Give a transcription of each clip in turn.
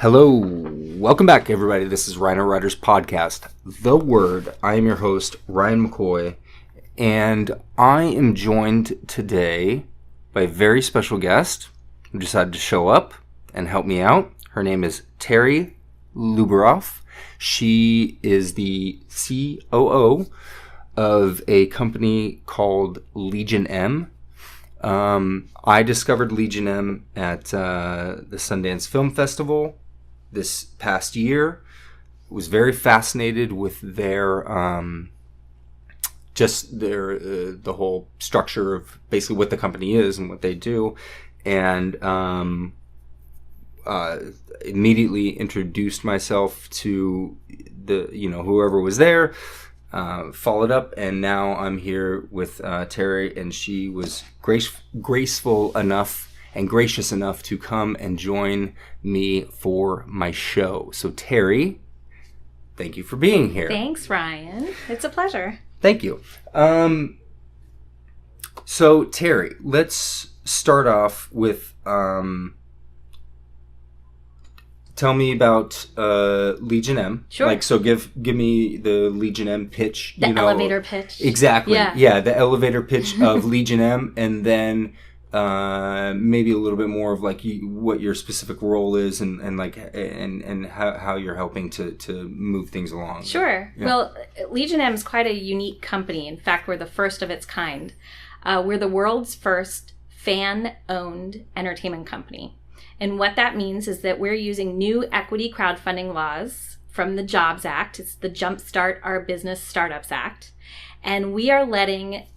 Hello, welcome back everybody. This is RynoRyder's podcast, The Word. I am your host, Ryan McCoy, and I am joined today by a very special guest who decided to show up and help me out. Her name is Terri Lubaroff. She is the COO of a company called Legion M. I discovered Legion M at the Sundance Film Festival this past year. Was very fascinated with their the whole structure of basically what the company is and what they do, and immediately introduced myself to whoever was there. Followed up, and now I'm here with Terri, and she was graceful enough and gracious enough to come and join me for my show. So Terri, thank you for being here. Thanks, Ryan. It's a pleasure. Thank you. So Terri, let's start off with tell me about Legion M. Sure. So give me the Legion M pitch. The elevator pitch. Exactly. Yeah, the elevator pitch of Legion M, and then maybe a little bit more of what your specific role is and how you're helping to move things along. Sure. Yeah. Well, Legion M is quite a unique company. In fact, we're the first of its kind. We're the world's first fan-owned entertainment company. And what that means is that we're using new equity crowdfunding laws from the Jobs Act. It's the Jumpstart Our Business Startups Act. And we are letting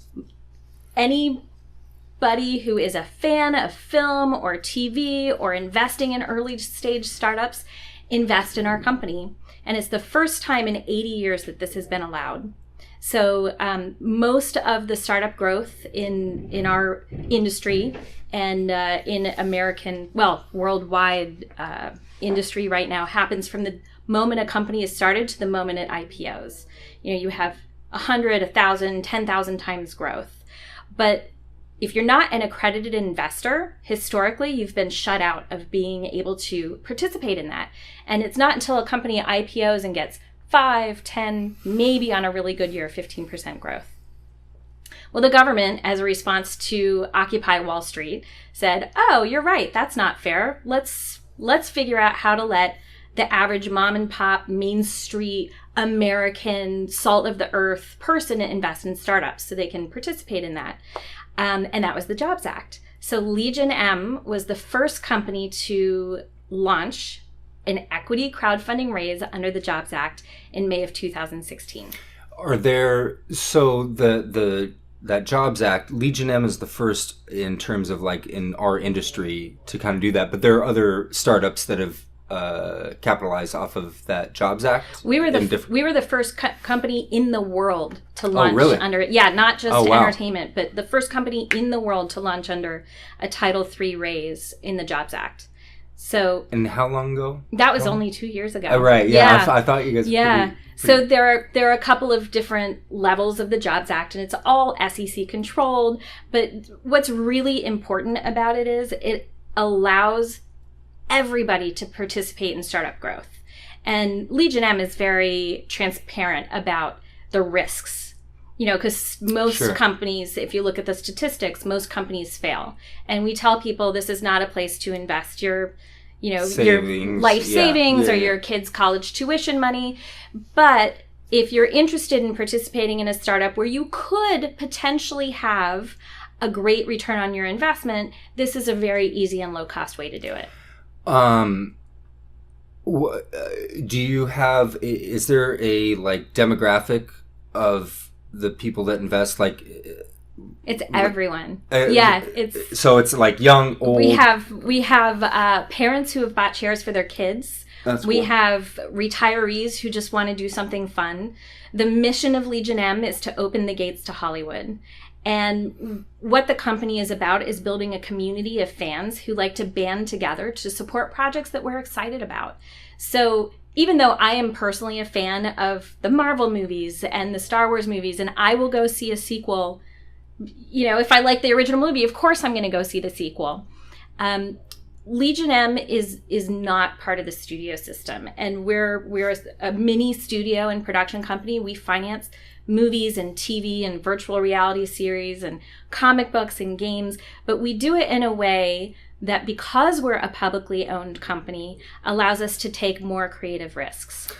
anybody who is a fan of film or TV or investing in early stage startups invest in our company. And it's the first time in 80 years that this has been allowed. So most of the startup growth in our industry and in worldwide industry right now happens from the moment a company is started to the moment it IPOs. You have 100, 1,000, 10,000 times growth. But if you're not an accredited investor, historically, you've been shut out of being able to participate in that. And it's not until a company IPOs and gets 5, 10, maybe on a really good year, 15% growth. Well, the government, as a response to Occupy Wall Street, said, oh, you're right, that's not fair. Let's figure out how to let the average mom and pop, Main Street, American, salt of the earth person invest in startups so they can participate in that. And that was the Jobs Act. So Legion M was the first company to launch an equity crowdfunding raise under the Jobs Act in May of 2016. Are there, so that Jobs Act, Legion M is the first in terms of in our industry to kind of do that, but there are other startups that have capitalized off of that Jobs Act. We were the first company in the world to launch under it. Yeah, not just entertainment, but the first company in the world to launch under a Title III raise in the Jobs Act. So, and how long ago? That was only 2 years ago. Oh, right. Yeah. I thought you guys. Yeah. So there are a couple of different levels of the Jobs Act, and it's all SEC controlled. But what's really important about it is it allows everybody to participate in startup growth. And Legion M is very transparent about the risks. Because most companies, if you look at the statistics, most companies fail. And we tell people this is not a place to invest your life savings or your kids' college tuition money. But if you're interested in participating in a startup where you could potentially have a great return on your investment, this is a very easy and low-cost way to do it. Do you have, is there a demographic of the people that invest? It's everyone. It's so it's young, old. We have parents who have bought chairs for their kids. That's cool. We have retirees who just want to do something fun. The mission of Legion M is to open the gates to Hollywood. And what the company is about is building a community of fans who like to band together to support projects that we're excited about. So even though I am personally a fan of the Marvel movies and the Star Wars movies, and I will go see a sequel, if I like the original movie, of course I'm going to go see the sequel. Legion M is not part of the studio system, and we're a mini studio and production company. We finance movies and TV and virtual reality series and comic books and games, but we do it in a way that, because we're a publicly owned company, allows us to take more creative risks. I'm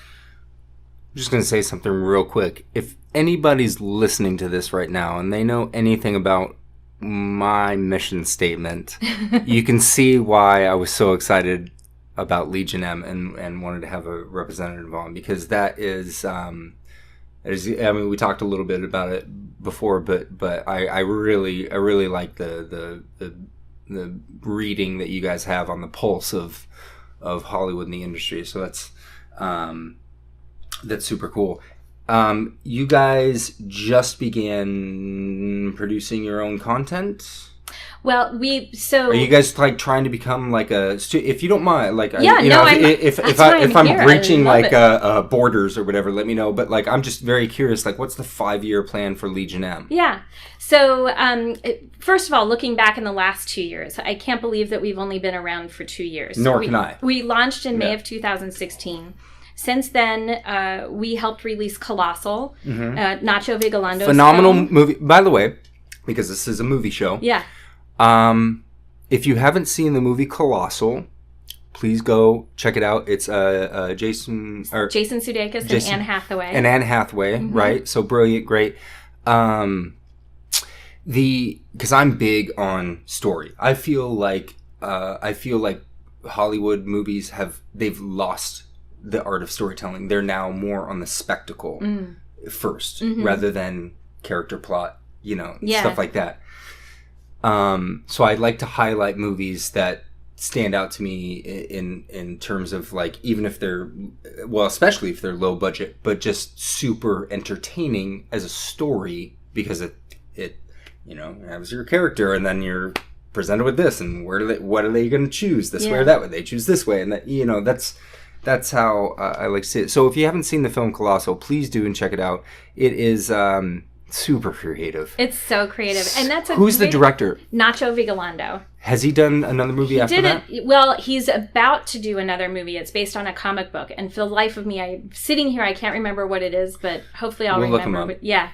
just going to say something real quick. If anybody's listening to this right now and they know anything about my mission statement, you can see why I was so excited about Legion M and wanted to have a representative on, because that is, I mean, we talked a little bit about it before, but I really like the reading that you guys have on the pulse of Hollywood and the industry. So that's super cool. You guys just began producing your own content? Well, are you guys like trying to become like if you don't mind, like, yeah, if I'm breaching like borders or whatever, let me know. But like, I'm just very curious, like, what's the 5-year plan for Legion M? Yeah. So, first of all, looking back in the last 2 years, I can't believe that we've only been around for 2 years. Nor can I. We launched in May of 2016. Since then, we helped release Colossal, Nacho Vigalando's phenomenal film. movie, by the way, because this is a movie show. Yeah. If you haven't seen the movie Colossal, please go check it out. It's Jason Sudeikis and Anne Hathaway. And Anne Hathaway, right? So brilliant, great. Because I'm big on story. I feel like Hollywood movies they've lost the art of storytelling. They're now more on the spectacle first, rather than character plot, stuff like that. So I'd like to highlight movies that stand out to me in terms of, like, even if they're, well, especially if they're low budget, but just super entertaining as a story, because it has your character, and then you're presented with this, and what are they going to choose, this way or that way? They choose this way, and that, that's how I like to see it. So if you haven't seen the film Colossal, please do and check it out. It is super creative. It's so creative. And that's who's the director? Nacho Vigilando. Has he done another movie after that? Well, he's about to do another movie. It's based on a comic book. And for the life of me, I'm sitting here, I can't remember what it is, but hopefully I'll remember. Look him up. But, yeah.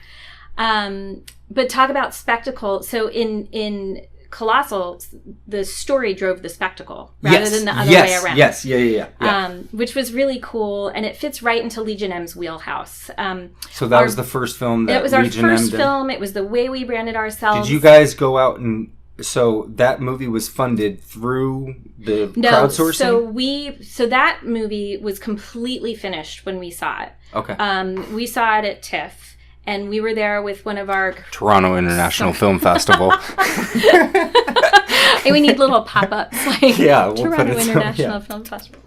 But talk about spectacle. So in Colossal, the story drove the spectacle rather than the other way around. Yes, yeah. Which was really cool, and it fits right into Legion M's wheelhouse. So that was the first film that Legion M did? It was our first film. It was the way we branded ourselves. Did you guys go out and... So that movie was funded through the crowdsourcing? So that movie was completely finished when we saw it. Okay. We saw it at TIFF. And we were there with one of our... Toronto International Film Festival. And we need little pop-ups like we'll Toronto International Film Festival.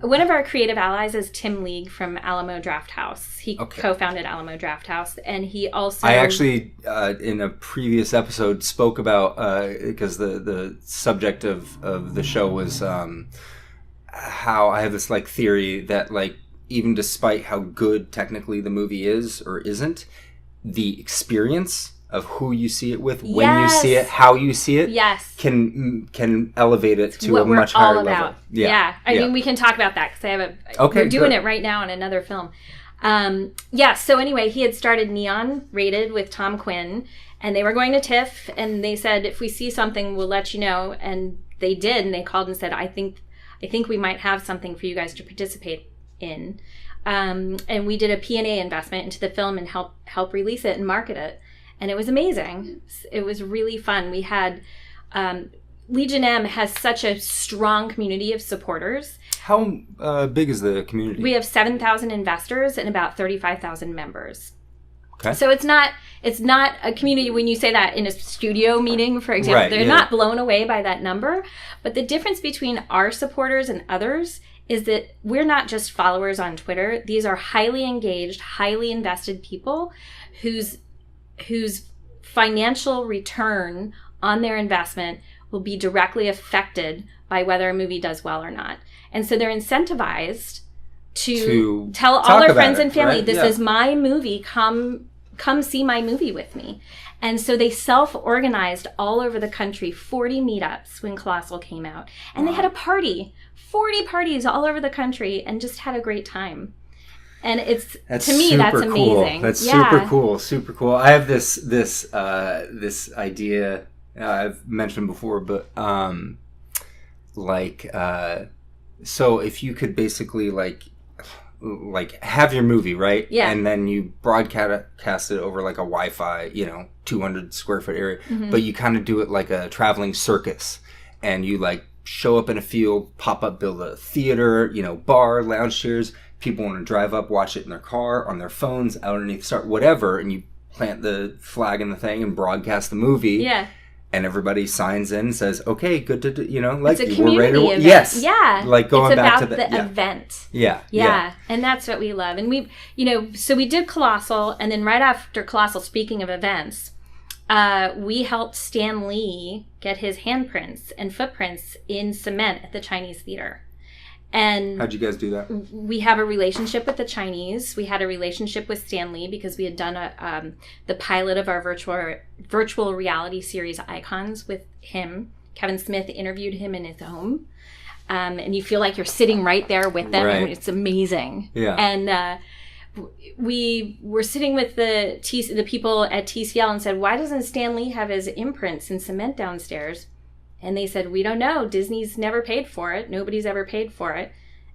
One of our creative allies is Tim League from Alamo Drafthouse. He co-founded Alamo Drafthouse, and he also... I actually, in a previous episode, spoke about, because the subject of the show was how I have this like theory that, like, even despite how good technically the movie is or isn't, the experience of who you see it with, when you see it, how you see it, can elevate it to a much higher level. I mean, we can talk about that, because we're doing it right now in another film. So anyway, he had started Neon Rated with Tom Quinn, and they were going to TIFF, and they said, if we see something, we'll let you know. And they did, and they called and said, I think we might have something for you guys to participate in. And we did a P&A investment into the film and help release it and market it. And it was amazing. It was really fun. We had... Legion M has such a strong community of supporters. How big is the community? We have 7,000 investors and about 35,000 members. Okay. So it's not a community when you say that in a studio meeting, for example. Right, they're not blown away by that number. But the difference between our supporters and others is that we're not just followers on Twitter. These are highly engaged, highly invested people whose financial return on their investment will be directly affected by whether a movie does well or not. And so they're incentivized to tell all their friends and family, this is my movie, come come see my movie with me. And so they self-organized all over the country, 40 meetups when Colossal came out. And they had a party, 40 parties all over the country, and just had a great time. And to me, that's amazing. That's super cool. I have this idea I've mentioned before, but so if you could basically like have your movie, right? Yeah. And then you broadcast it over like a Wi-Fi, 200 square foot area, but you kind of do it like a traveling circus, and you like show up in a field, pop up, build a theater, bar, lounge chairs. People want to drive up, watch it in their car, on their phones, out underneath, start whatever, and you plant the flag in the thing and broadcast the movie. Yeah. And everybody signs in and says, okay, good to, like it's a community event. Yes. Yeah. Like going it's back to the event. Yeah. Yeah. And that's what we love. And we, so we did Colossal, and then right after Colossal, speaking of events, we helped Stan Lee get his handprints and footprints in cement at the Chinese Theater. And how'd you guys do that? We have a relationship with the Chinese. We had a relationship with Stan Lee because we had done the pilot of our virtual reality series Icons with him. Kevin Smith interviewed him in his home. And you feel like you're sitting right there with them. Right. And it's amazing. Yeah. And we were sitting with the people at TCL and said, why doesn't Stan Lee have his imprints in cement downstairs? And they said, we don't know. Disney's never paid for it. Nobody's ever paid for it.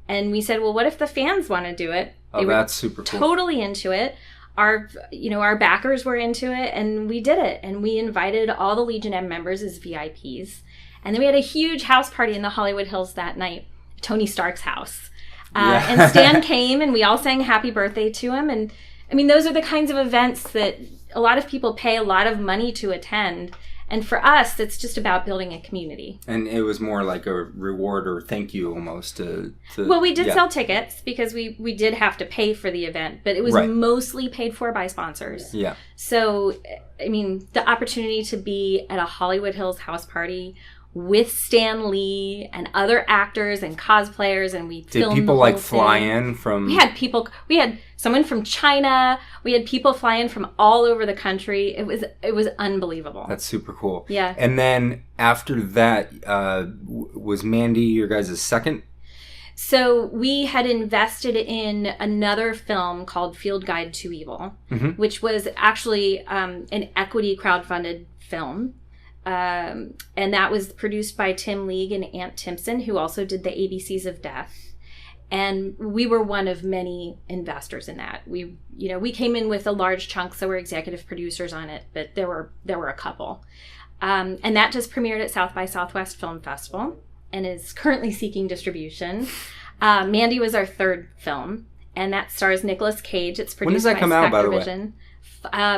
And we said, well, what if the fans want to do it? They that's super cool. Totally into it. Our backers were into it, and we did it. And we invited all the Legion M members as VIPs. And then we had a huge house party in the Hollywood Hills that night, Tony Stark's house. And Stan came, and we all sang happy birthday to him. And I mean, those are the kinds of events that a lot of people pay a lot of money to attend. And for us, it's just about building a community. And it was more like a reward or thank you almost to well, we did sell tickets because we did have to pay for the event, but it was mostly paid for by sponsors. Yeah. So, I mean, the opportunity to be at a Hollywood Hills house party with Stan Lee and other actors and cosplayers, and we filmed people the whole fly thing. in from? We had someone from China. We had people fly in from all over the country. It was unbelievable. That's super cool. Yeah. And then after that, was Mandy your guys' second? So we had invested in another film called Field Guide to Evil, which was actually an equity crowdfunded film. And that was produced by Tim League and Ant Timpson, who also did the ABCs of Death. And we were one of many investors in that. We came in with a large chunk, so we're executive producers on it, but there were a couple. And that just premiered at South by Southwest Film Festival and is currently seeking distribution. Mandy was our third film, and that stars Nicolas Cage. It's produced when does that come out, by the way?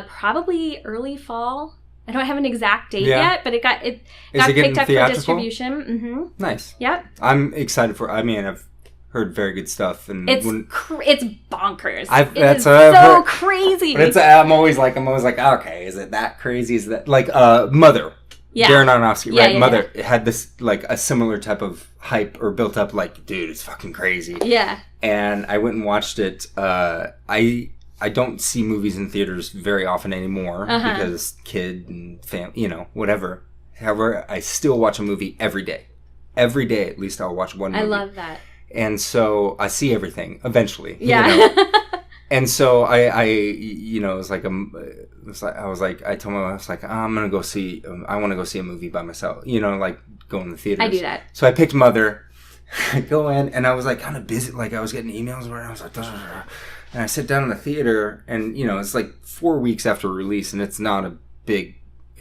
Probably early fall. I don't have an exact date yet, but it got picked up for distribution. Mm-hmm. Nice. Yep. I'm excited for. I mean, I've heard very good stuff, and it's bonkers. That's so crazy. But I'm always like, okay, is it that crazy? Is that like Mother? Yeah. Darren Aronofsky, right? Yeah, Mother had this like a similar type of hype or built up. Like, dude, it's fucking crazy. Yeah. And I went and watched it. I don't see movies in theaters very often anymore because kid and family, whatever. However, I still watch a movie every day. Every day, at least, I'll watch one movie. I love that. And so I see everything eventually. Yeah. And so I was like, I told my wife, I was like, I want to go see a movie by myself. Like go in the theaters. I do that. So I picked Mother. I go in, and I was like kind of busy. Like I was getting emails where I was like, and I sit down in the theater, and it's like 4 weeks after release, and it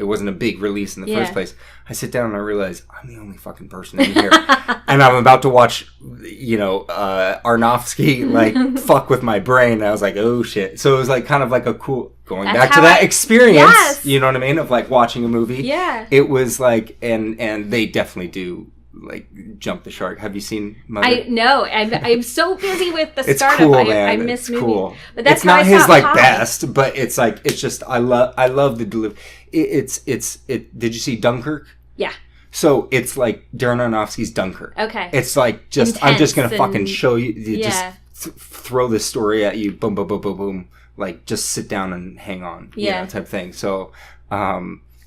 wasn't a big release in the first place. I sit down and I realize I'm the only fucking person in here, and I'm about to watch, Aronofsky like fuck with my brain. And I was like, oh shit! So it was like kind of like a cool back to that experience. Yes. You know what I mean? Of like watching a movie. Yeah. It was like, and they definitely do. Like jump the shark. Have you seen Mother? I know. I'm so busy with the it's startup. Cool, man. I miss movies. Cool. But that's it's not his Pie. Best, but it's just I love the delivery. Did you see Dunkirk? Yeah. So it's like Darren Aronofsky's Dunkirk. Okay. It's like just intense. I'm just gonna fucking show you. Yeah. Just throw this story at you. Boom, boom, boom, boom, boom. like just sit down and hang on, Yeah. type thing. So,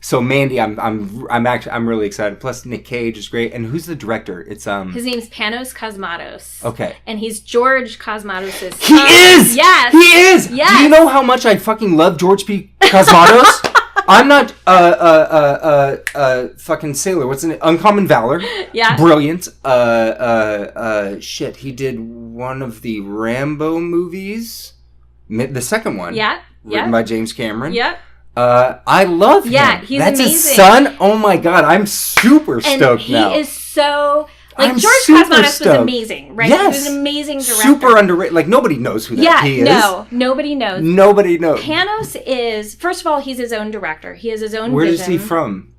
so Mandy, I'm really excited. Plus Nick Cage is great. And who's the director? It's His name's Panos Cosmatos. Okay. And he's George Cosmatos' son. He is! Yes! He is! Yes! Do you know how much I fucking love George P. Cosmatos? I'm not fucking sailor. What's in it? Uncommon Valor. Yeah. Brilliant. Shit. He did one of the Rambo movies. The second one. Yeah. Written by James Cameron. Yeah. I love him. Yeah, he's That's amazing. his son? Oh my god, I'm super stoked now. And he is so... Like, I'm George super Cosmatos stoked. was amazing, right? Yes. He was an amazing director. Super underrated. Like, nobody knows who that he is. No, nobody knows. Nobody knows. Panos is... First of all, he's his own director. He has his own Where vision. is he from?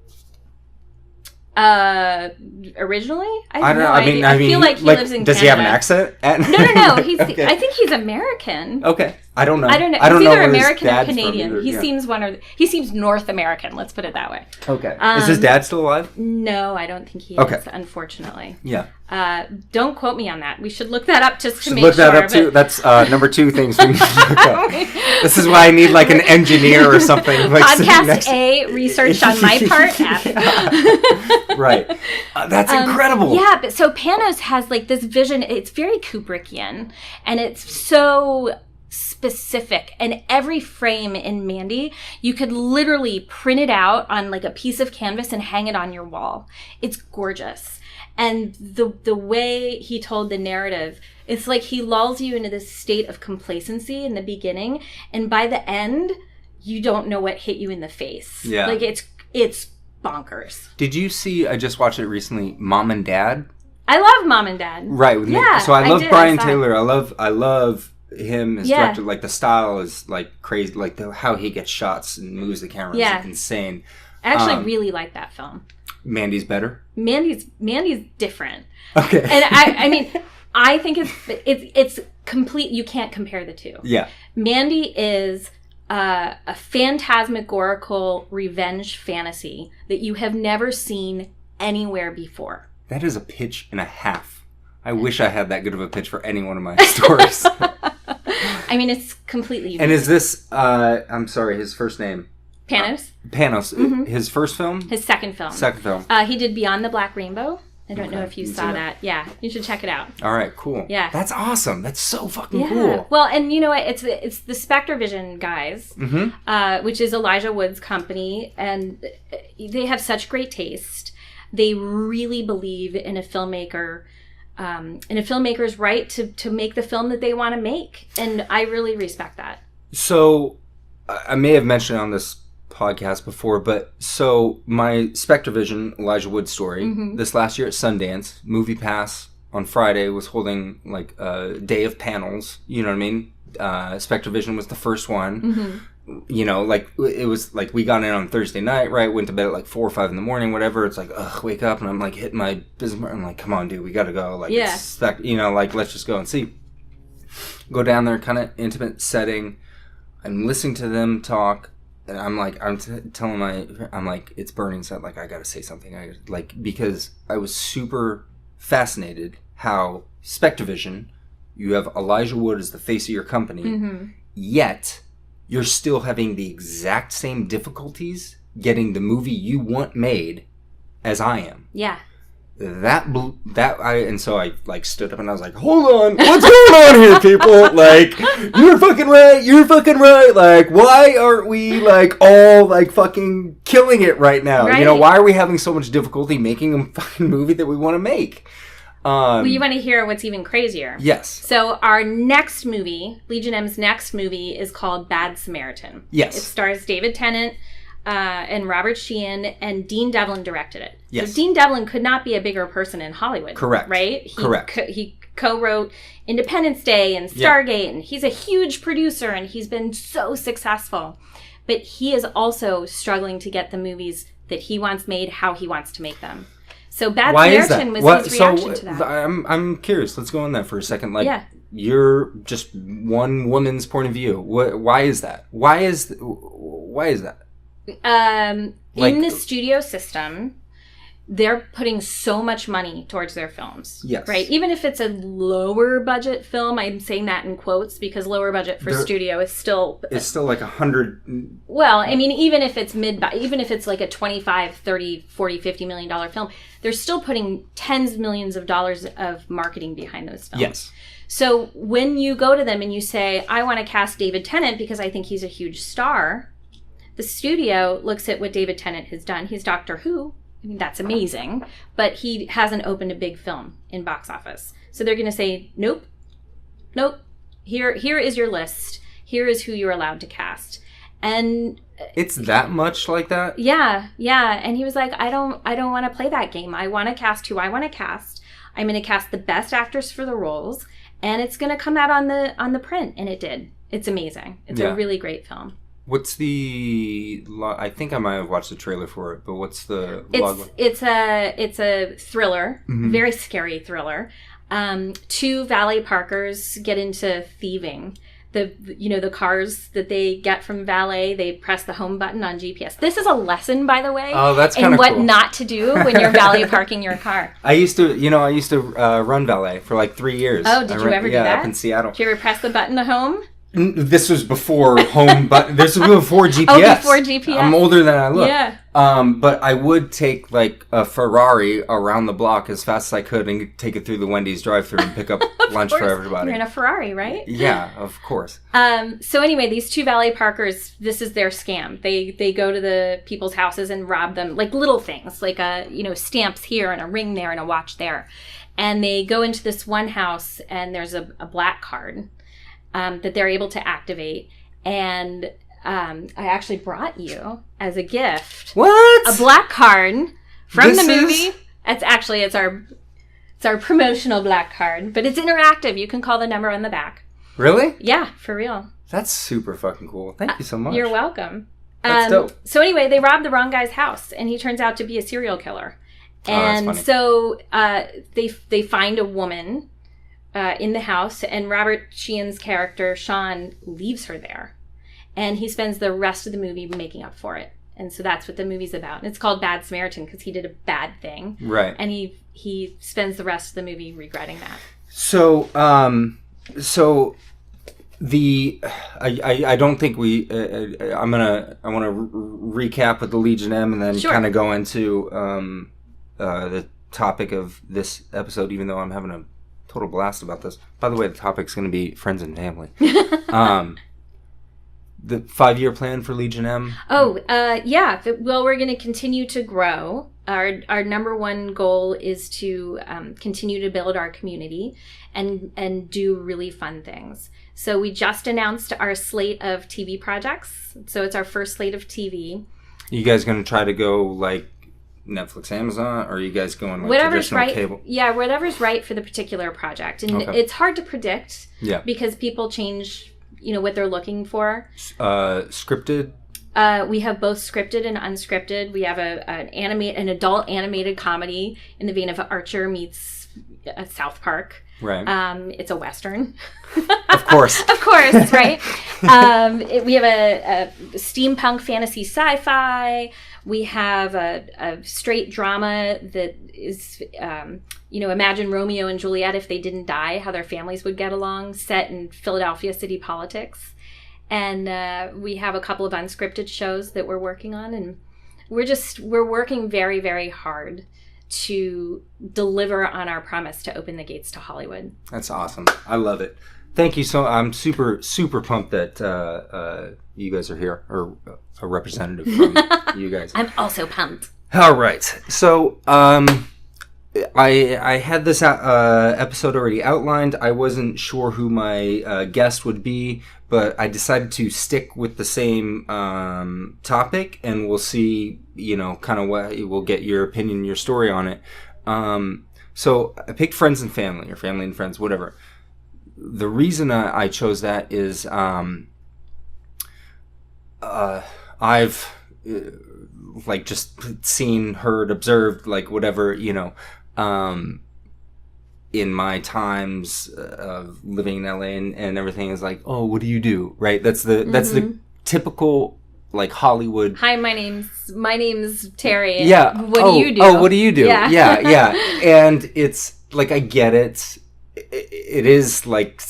Originally? I don't know. I feel like he lives in does Canada. he have an accent? No. He's. Okay. I think he's American. Okay. I don't know. I don't know. I don't He's know either where his American or dad's from Canadian. either. He Yeah. seems he seems North American. Let's put it that way. Okay. Is his dad still alive? No, I don't think he is. Okay. Unfortunately. Yeah. Don't quote me on that. We should look that up just to make Look sure. that up too. That's number 2 things we need to look up. This is why I need like an engineer or something. Like Podcast A, research on my part. F. Right. That's incredible. Yeah, but so Panos has like this vision. It's very Kubrickian, and it's so specific. And every frame in Mandy, you could literally print it out on like a piece of canvas and hang it on your wall. It's gorgeous. And the way he told the narrative, it's like he lulls you into this state of complacency in the beginning, and by the end, you don't know what hit you in the face. Yeah. Like it's bonkers. Did you see? I just watched it recently. Mom and Dad. I love Mom and Dad. Right. With Yeah, Nick. So I love did. Brian I saw it. Taylor. I love him as Yeah. director. Like the style is like crazy. Like how he gets shots and moves the camera is like insane. I actually really like that film. Mandy's better. Mandy's different. Okay. And I mean, I think it's complete. You can't compare the two. Yeah. Mandy is a phantasmagorical revenge fantasy that you have never seen anywhere before. That is a pitch and a half. I wish I had that good of a pitch for any one of my stories. I mean, it's completely unique. And is this, I'm sorry, his first name? Panos? Panos. Mm-hmm. His first film? His second film. Second film. He did Beyond the Black Rainbow. I don't know if you saw that. Yeah, you should check it out. All right, cool. Yeah. That's awesome. That's so fucking cool. Well, and you know what? It's the Spectrovision guys, Mm-hmm. which is Elijah Wood's company, and they have such great taste. They really believe in a filmmaker, in a filmmaker's right to make the film that they want to make, and I really respect that. So, I may have mentioned on this podcast before, but so my Spectrovision Elijah Wood story this last year at Sundance, Movie Pass on Friday was holding like a day of panels. You know what I mean? Spectrovision was the first one. You know, like it was like we got in on Thursday night, right? Went to bed at like 4 or 5 in the morning, whatever. It's like, ugh, wake up, and I'm like hitting my business. I'm like, come on, dude, we gotta go. Like, it's you know, like let's just go and see. Go down there, kind of intimate setting. I'm listening to them talk. And I'm like, I'm like, it's burning. So like, I got to say something. Because I was super fascinated how Spectrovision, you have Elijah Wood as the face of your company, yet you're still having the exact same difficulties getting the movie you want made as I am. Yeah. And so I like stood up and I was like, hold on, what's going on here, people? Like, you're fucking right. Like, why aren't we like all like fucking killing it right now? Right. You know, why are we having so much difficulty making a fucking movie that we want to make? Well, you want to hear what's even crazier? Yes. So our next movie, Legion M's next movie, is called Bad Samaritan. Yes. It stars David Tennant and Robert Sheehan, and Dean Devlin directed it. Yes. So Dean Devlin could not be a bigger person in Hollywood. Correct. Right? Correct. He co-wrote Independence Day and Stargate, and he's a huge producer, and he's been so successful. But he is also struggling to get the movies that he wants made how he wants to make them. So Bad Samaritan was his reaction to that. I'm curious. Let's go on that for a second. Like, you're just one woman's point of view. Why is that? Why is that? In the studio system, they're putting so much money towards their films. Yes. Right? Even if it's a lower budget film, I'm saying that in quotes because lower budget for studio is still... It's still like 100... Well, I mean, even if it's even if it's like a 25, 30, 40, $50 million film, they're still putting tens of millions of dollars of marketing behind those films. Yes. So when you go to them and you say, I want to cast David Tennant because I think he's a huge star, the studio looks at what David Tennant has done. He's Doctor Who. I mean, that's amazing. But he hasn't opened a big film in box office. So they're going to say, nope. Here is your list. Here is who you're allowed to cast. And it's that much like that? Yeah. And he was like, I don't want to play that game. I want to cast who I want to cast. I'm going to cast the best actors for the roles, and it's going to come out on the print. And it did. It's amazing. It's a really great film. What's the... I think I might have watched the trailer for it, but what's the... It's a thriller, very scary thriller. Two valet parkers get into thieving. The cars that they get from valet, they press the home button on GPS. This is a lesson, by the way, that's kind of what cool. Not to do when you're valet parking your car. I used to run valet for like 3 years. Oh, did you ever do that? Yeah, up in Seattle. Did you ever press the button to home? This was before home, but this was before GPS. Oh, before GPS. I'm older than I look. Yeah. But I would take like a Ferrari around the block as fast as I could and take it through the Wendy's drive-thru and pick up lunch for everybody. You're in a Ferrari, right? Yeah, of course. So anyway, these two valet parkers, this is their scam. They go to the people's houses and rob them, like little things, like stamps here and a ring there and a watch there. And they go into this one house and there's a black card that they're able to activate. And I actually brought you as a gift. What? A black card from the movie. It's our promotional black card, but it's interactive. You can call the number on the back. Really? Yeah, for real. That's super fucking cool. Thank you so much. You're welcome. That's dope. So anyway, they robbed the wrong guy's house, and he turns out to be a serial killer. And that's funny. So they find a woman in the house, and Robert Sheehan's character, Sean, leaves her there. And he spends the rest of the movie making up for it. And so that's what the movie's about. And it's called Bad Samaritan because he did a bad thing. Right. And he spends the rest of the movie regretting that. So, I don't think we... I want to recap with the Legion M and then kind of go into the topic of this episode, even though I'm having a total blast about this. By the way, the topic's going to be friends and family. The 5-year plan for Legion M? Yeah. Well, we're going to continue to grow. Our number one goal is to continue to build our community and do really fun things. So we just announced our slate of TV projects. So it's our first slate of TV. You guys going to try to go like Netflix, Amazon, or are you guys going like whatever's traditional right, cable? Yeah, whatever's right for the particular project. And it's hard to predict because people change, what they're looking for. Scripted? We have both scripted and unscripted. We have an adult animated comedy in the vein of Archer meets South Park. Right. It's a Western. Of course. Of course, right? We have a steampunk fantasy sci-fi. We have a straight drama that is, imagine Romeo and Juliet if they didn't die, how their families would get along, set in Philadelphia city politics. And we have a couple of unscripted shows that we're working on. And we're working very, very hard to deliver on our promise to open the gates to Hollywood. That's awesome. I love it. Thank you. So I'm super, super pumped that you guys are here, or a representative from you guys. I'm also pumped. All right. So I had this episode already outlined. I wasn't sure who my guest would be, but I decided to stick with the same topic, and we'll see, kind of what we'll get your opinion, your story on it. So I picked friends and family, or family and friends, whatever. The reason I chose that is I've just seen, heard, observed, like whatever, in my times of living in LA and everything is like, oh, what do you do? Right? That's the typical like Hollywood. Hi, my name's Terri. Yeah. What do you do? Oh, what do you do? Yeah. Yeah. And it's like, I get it. It is like,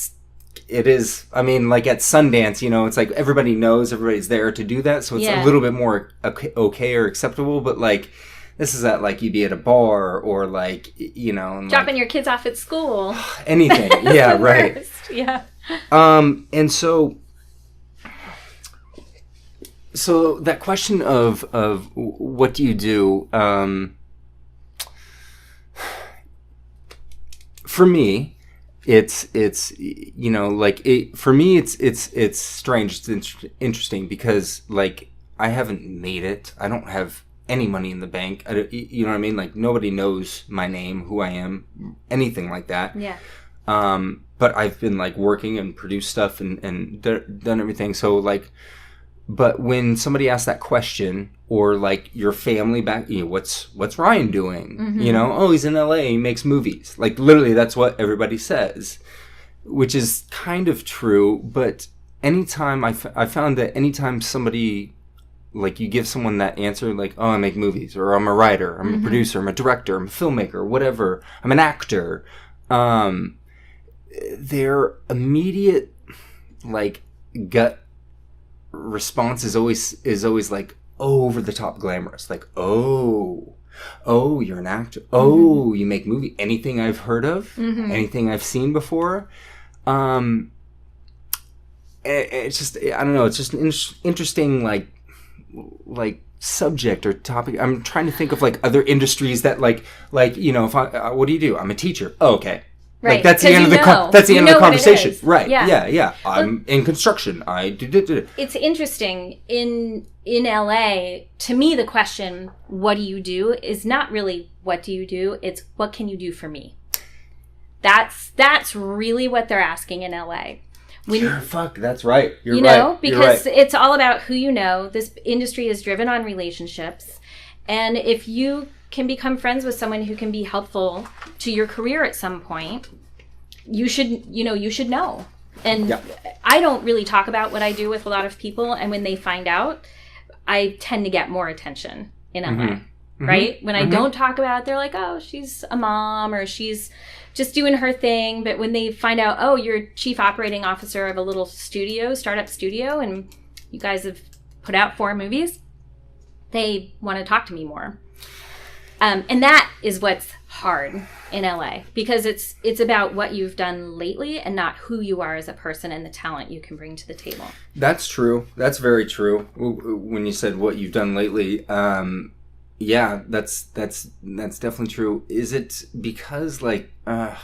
it is, I mean, like at Sundance, you know, it's like everybody knows everybody's there to do that. So it's a little bit more okay or acceptable. But like, this is at like, you'd be at a bar or like, you know. And dropping like, your kids off at school. Anything. Yeah, right. Worst. Yeah. And so that question of what do you do, for me, it's you know, like for me it's strange, it's interesting because like I haven't made it. I don't have any money in the bank. You know what I mean? Like nobody knows my name, who I am, anything like that. Yeah. But I've been like working and produced stuff and done everything. So like, but when somebody asks that question, or like your family back, you know, what's Ryan doing? Mm-hmm. You know, oh, he's in LA, he makes movies. Like literally that's what everybody says, which is kind of true. But anytime I found that anytime somebody, like you give someone that answer, like, oh, I make movies, or I'm a writer, I'm a producer, I'm a director, I'm a filmmaker, whatever, I'm an actor, their immediate like gut response is always like over the top glamorous, like oh you're an actor, oh you make movie, anything I've heard of, anything I've seen before. It's just, I don't know, it's just an interesting like subject or topic. I'm trying to think of like other industries that like you know, if I what do you do? I'm a teacher. Oh, okay. Right. Like that's the end of the conversation. Right. Yeah. I'm in construction. I do. It's interesting in LA. To me, the question "What do you do?" is not really "What do you do?" It's "What can you do for me?" That's really what they're asking in LA. That's right. You're right. You know, because it's all about who you know. This industry is driven on relationships, and if you can become friends with someone who can be helpful to your career at some point, you should know. And I don't really talk about what I do with a lot of people, and when they find out, I tend to get more attention in LA, right? When I don't talk about it, they're like, oh, she's a mom, or she's just doing her thing. But when they find out, oh, you're chief operating officer of a little startup studio, and you guys have put out 4 movies, they want to talk to me more. And that is what's hard in LA, because it's about what you've done lately and not who you are as a person and the talent you can bring to the table. That's true. That's very true. When you said what you've done lately, yeah, that's definitely true. Is it because like one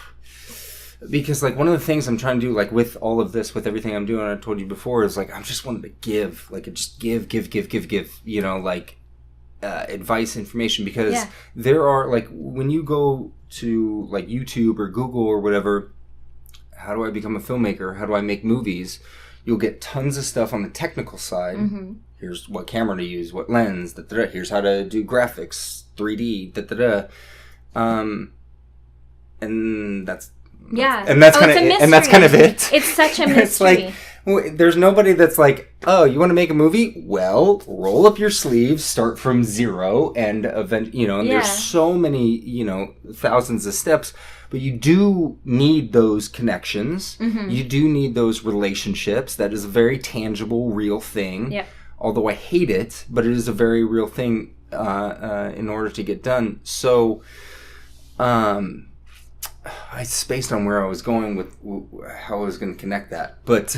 of the things I'm trying to do, like with all of this, with everything I'm doing, I told you before, is like I'm just wanting to give, like just give, you know, like advice, information, because there are like, when you go to like YouTube or Google or whatever, how do I become a filmmaker? How do I make movies? You'll get tons of stuff on the technical side. Here's what camera to use, what lens, here's how to do graphics, 3D, and that's kind of it. It's such a mystery. It's like, there's nobody that's like, oh, you want to make a movie? Well, roll up your sleeves, start from zero, and you know, and there's so many, you know, thousands of steps, but you do need those connections. You do need those relationships. That is a very tangible, real thing. Yep. Although I hate it, but it is a very real thing in order to get done. So, I spaced on where I was going with how I was going to connect that, but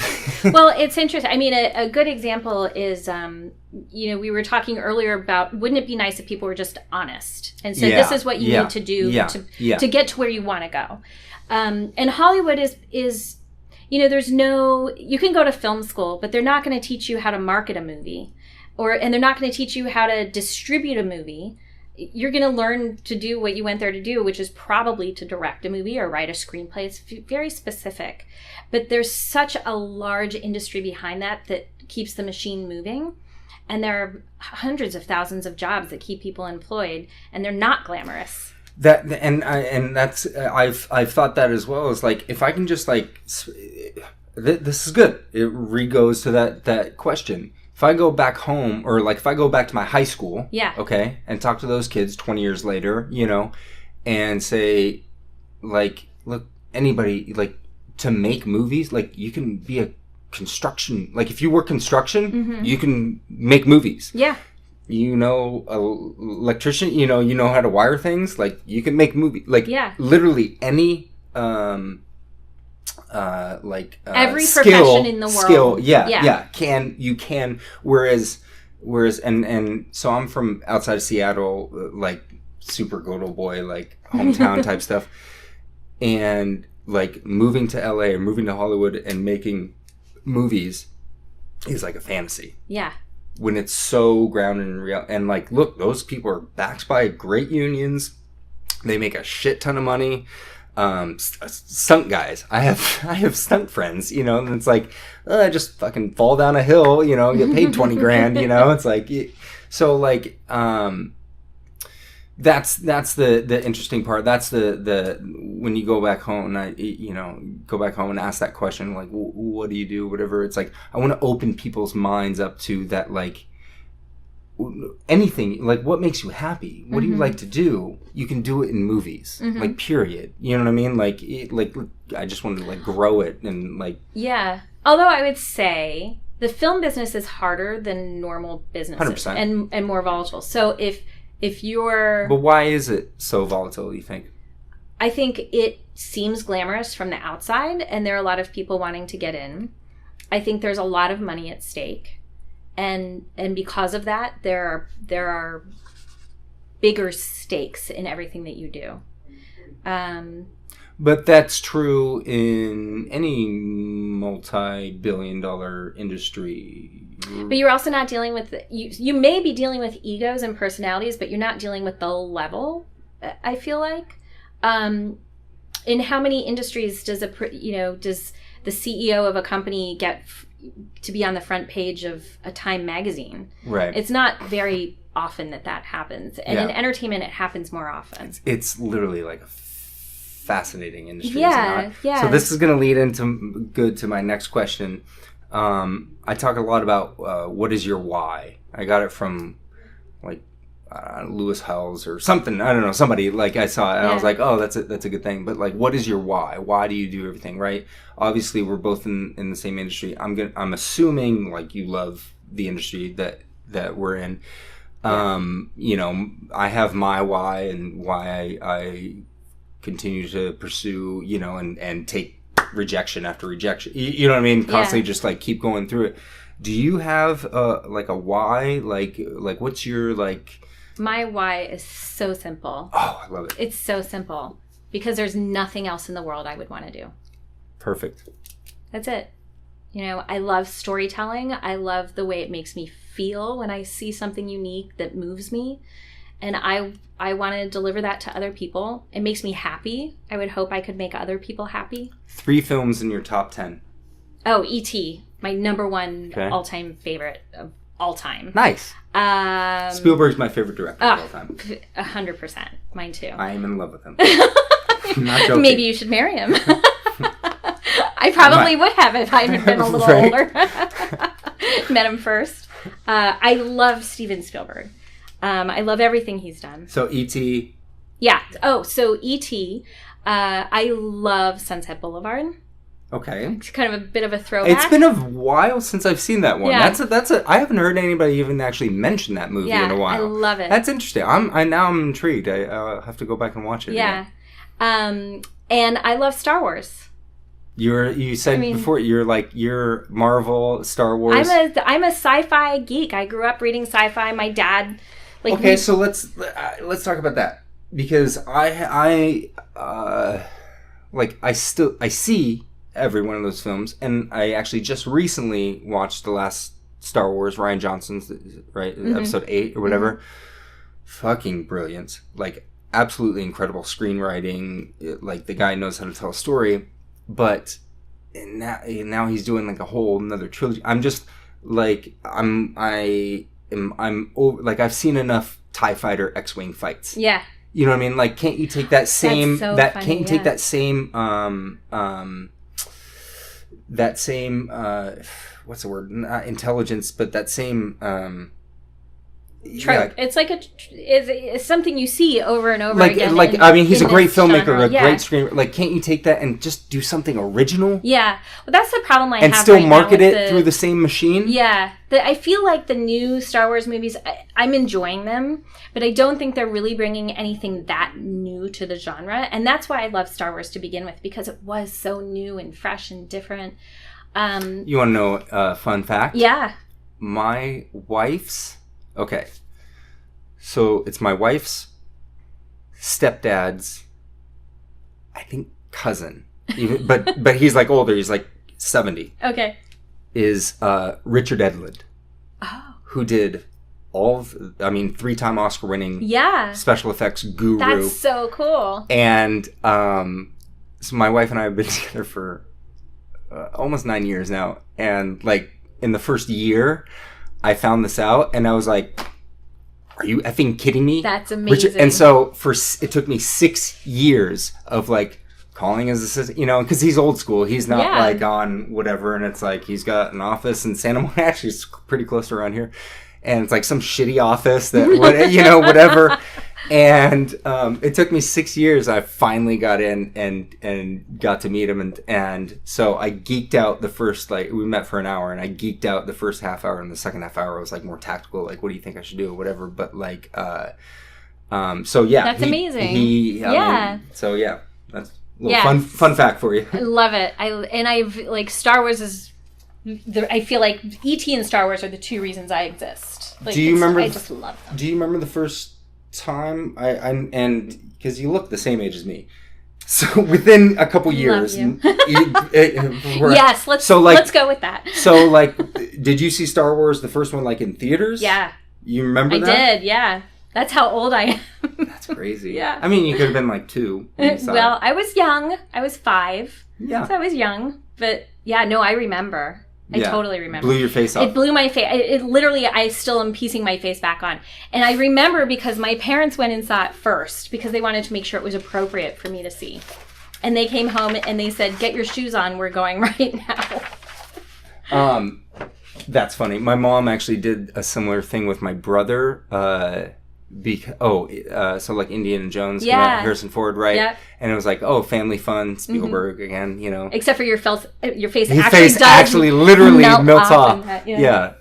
well, it's interesting. I mean, a good example is, you know, we were talking earlier about, wouldn't it be nice if people were just honest and said, this is what you need to do to get to where you want to go. And Hollywood is, you know, you can go to film school, but they're not going to teach you how to market a movie, and they're not going to teach you how to distribute a movie. You're going to learn to do what you went there to do, which is probably to direct a movie or write a screenplay. It's very specific. But there's such a large industry behind that keeps the machine moving. And there are hundreds of thousands of jobs that keep people employed, and they're not glamorous. I've thought that as well. Is like, if I can just like, this is good. It re-goes to that question. if I go back home, or like if I go back to my high school, Yeah. okay, and talk to those kids 20 years later, you know, and say, like, look, anybody, like, to make movies, like, you can be a construction, like, if you work construction, you can make movies. Yeah. You know, electrician, you know how to wire things, like, you can make movies. Like, literally any, every skill, profession in the world. you can, whereas, and so I'm from outside of Seattle, like, super good old boy, like, hometown type stuff, and, like, moving to LA or moving to Hollywood and making movies is like a fantasy. Yeah. When it's so grounded in real, and, like, look, those people are backed by great unions, they make a shit ton of money. Stunt guys, I have stunt friends, you know, and it's like, I just fucking fall down a hill, you know, and get paid 20 grand, you know. It's like, so, like, that's the interesting part. That's the when you go back home, and go back home and ask that question, like, what do you do, whatever. It's like, I want to open people's minds up to that, like, anything, like, what makes you happy, what do you like to do, you can do it in movies, like, period, you know what I mean, like, I just wanted to, like, grow it, and, like, although I would say the film business is harder than normal businesses 100%. and more volatile. So if you're, but why is it so volatile, do you think? I think it seems glamorous from the outside, and there are a lot of people wanting to get in. I think there's a lot of money at stake. And because of that, there are bigger stakes in everything that you do. But that's true in any multi-billion-dollar industry. But you're also not dealing with you may be dealing with egos and personalities, but you're not dealing with the level. I feel like, in how many industries does does the CEO of a company get to be on the front page of a Time magazine? Right. It's not very often that happens. And in entertainment, it happens more often. It's literally like a fascinating industry. Yeah, yeah. So this is going to lead to my next question. I talk a lot about what is your why. I got it from, like, Lewis Howes or something. I don't know, somebody, like, I saw it and I was like, oh, that's a good thing. But, like, what is your why? Why do you do everything, right? Obviously, we're both in the same industry. I'm assuming, like, you love the industry that we're in. You know, I have my why and why I continue to pursue, you know, and take rejection after rejection. You know what I mean? Constantly just, like, keep going through it. Do you have like a why? Like what's your, like? My why is so simple. Oh, I love it. It's so simple because there's nothing else in the world I would want to do. Perfect. That's it. You know, I love storytelling. I love the way it makes me feel when I see something unique that moves me. And I want to deliver that to other people. It makes me happy. I would hope I could make other people happy. 3 films in your top 10. Oh, E.T., my number one all-time favorite of all time. Nice. Spielberg's my favorite director of all time. 100%. Mine too. I am in love with him. I'm not joking. Maybe you should marry him. I probably would have if I had been a little older. Met him first. I love Steven Spielberg. I love everything he's done. So E.T. Yeah. Oh, so E.T. I love Sunset Boulevard. Okay. It's kind of a bit of a throwback. It's been a while since I've seen that one. Yeah. That's a I haven't heard anybody even actually mention that movie in a while. I love it. That's interesting. I'm intrigued. I have to go back and watch it. Yeah. Again. And I love Star Wars. You said before you're Marvel, Star Wars. I'm a sci-fi geek. I grew up reading sci-fi. My dad so let's talk about that, because I see every one of those films, and I actually just recently watched the last Star Wars, Rian Johnson's, episode 8 or whatever. Mm-hmm. Fucking brilliant. Like, absolutely incredible screenwriting. Like, the guy knows how to tell a story. But now he's doing, like, a whole another trilogy. I'm just, like, I'm over, like, I've seen enough TIE Fighter X-Wing fights. Yeah. You know what I mean? Like, can't you take that same, take that same, that same what's the word? Not intelligence, but that same trope. It's like it's something you see over and over again. Like I mean, he's a great filmmaker, genre. a great screenwriter. Like, can't you take that and just do something original? Yeah, well, that's the problem I have. And still right market now it through the same machine. Yeah, I feel like the new Star Wars movies, I'm enjoying them, but I don't think they're really bringing anything that new to the genre, and that's why I love Star Wars to begin with, because it was so new and fresh and different. You want to know a fun fact? Yeah. My wife's... Okay. So it's my wife's stepdad's, I think, cousin. Even, but he's like older. He's like 70. Okay. Is Richard Edlund. Oh. Who did all of... I mean, 3-time Oscar-winning special effects guru. That's so cool. And so my wife and I have been together for... almost 9 years now, and like in the first year I found this out and I was like, are you effing kidding me? That's amazing. And so it took me 6 years of like calling his assistant, you know, because he's old school, he's not like on whatever, and it's like he's got an office in Santa Monica, actually it's pretty close to around here, and it's like some shitty office that you know, whatever. And it took me 6 years. I finally got in and got to meet him, and so I geeked out the first, like, we met for an hour, and I geeked out the first half hour, and the second half hour was like more tactical, like, what do you think I should do or whatever. But like, so yeah, that's amazing. So yeah, that's a little fun fact for you. I love it. I've like Star Wars is. I feel like E.T. and Star Wars are the two reasons I exist. Like, do you remember? I just love them. Do you remember the first time and because you look the same age as me, so within a couple years, yes, let's go with that. So like, did you see Star Wars, the first one, like in theaters? Yeah, you remember that? I did. Yeah, that's how old I am. That's crazy. Yeah, I mean, you could have been like 2 well, I was young. I was 5. Yeah, so I was young, but yeah, no, I remember. I totally remember. Blew your face off. It blew my face. It literally, I still am piecing my face back on. And I remember because my parents went and saw it first because they wanted to make sure it was appropriate for me to see. And they came home and they said, get your shoes on, we're going right now. That's funny. My mom actually did a similar thing with my brother. So like Indiana Jones, came out, Harrison Ford, right? Yep. And it was like, family fun, Spielberg again, you know. Except for your face His actually face does actually literally melts off. Yeah.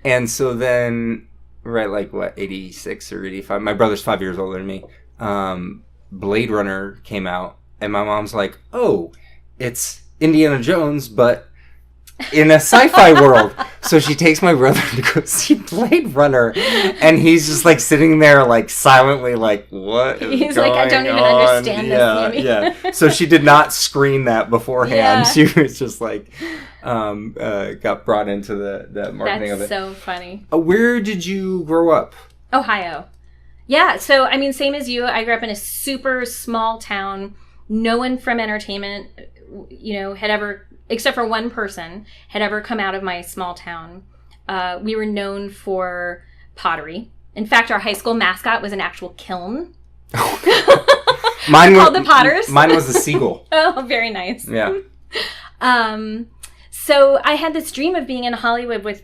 And so then, right, like what, 86 or 85? My brother's 5 years older than me. Blade Runner came out, and my mom's like, oh, it's Indiana Jones, but in a sci-fi world. So she takes my brother to go see Blade Runner, and he's just like sitting there like silently like, what is he's going like, I don't even on? understand this movie. Yeah. So she did not screen that beforehand. Yeah. She was just like got brought into the marketing of it. That's so funny. Where did you grow up? Ohio. Yeah, so I mean, same as you. I grew up in a super small town. No one from entertainment, you know, had ever, except for one person, had ever come out of my small town. We were known for pottery. In fact, our high school mascot was an actual kiln. Mine called the Potters. Mine was a seagull. Oh, very nice. Yeah. So I had this dream of being in Hollywood with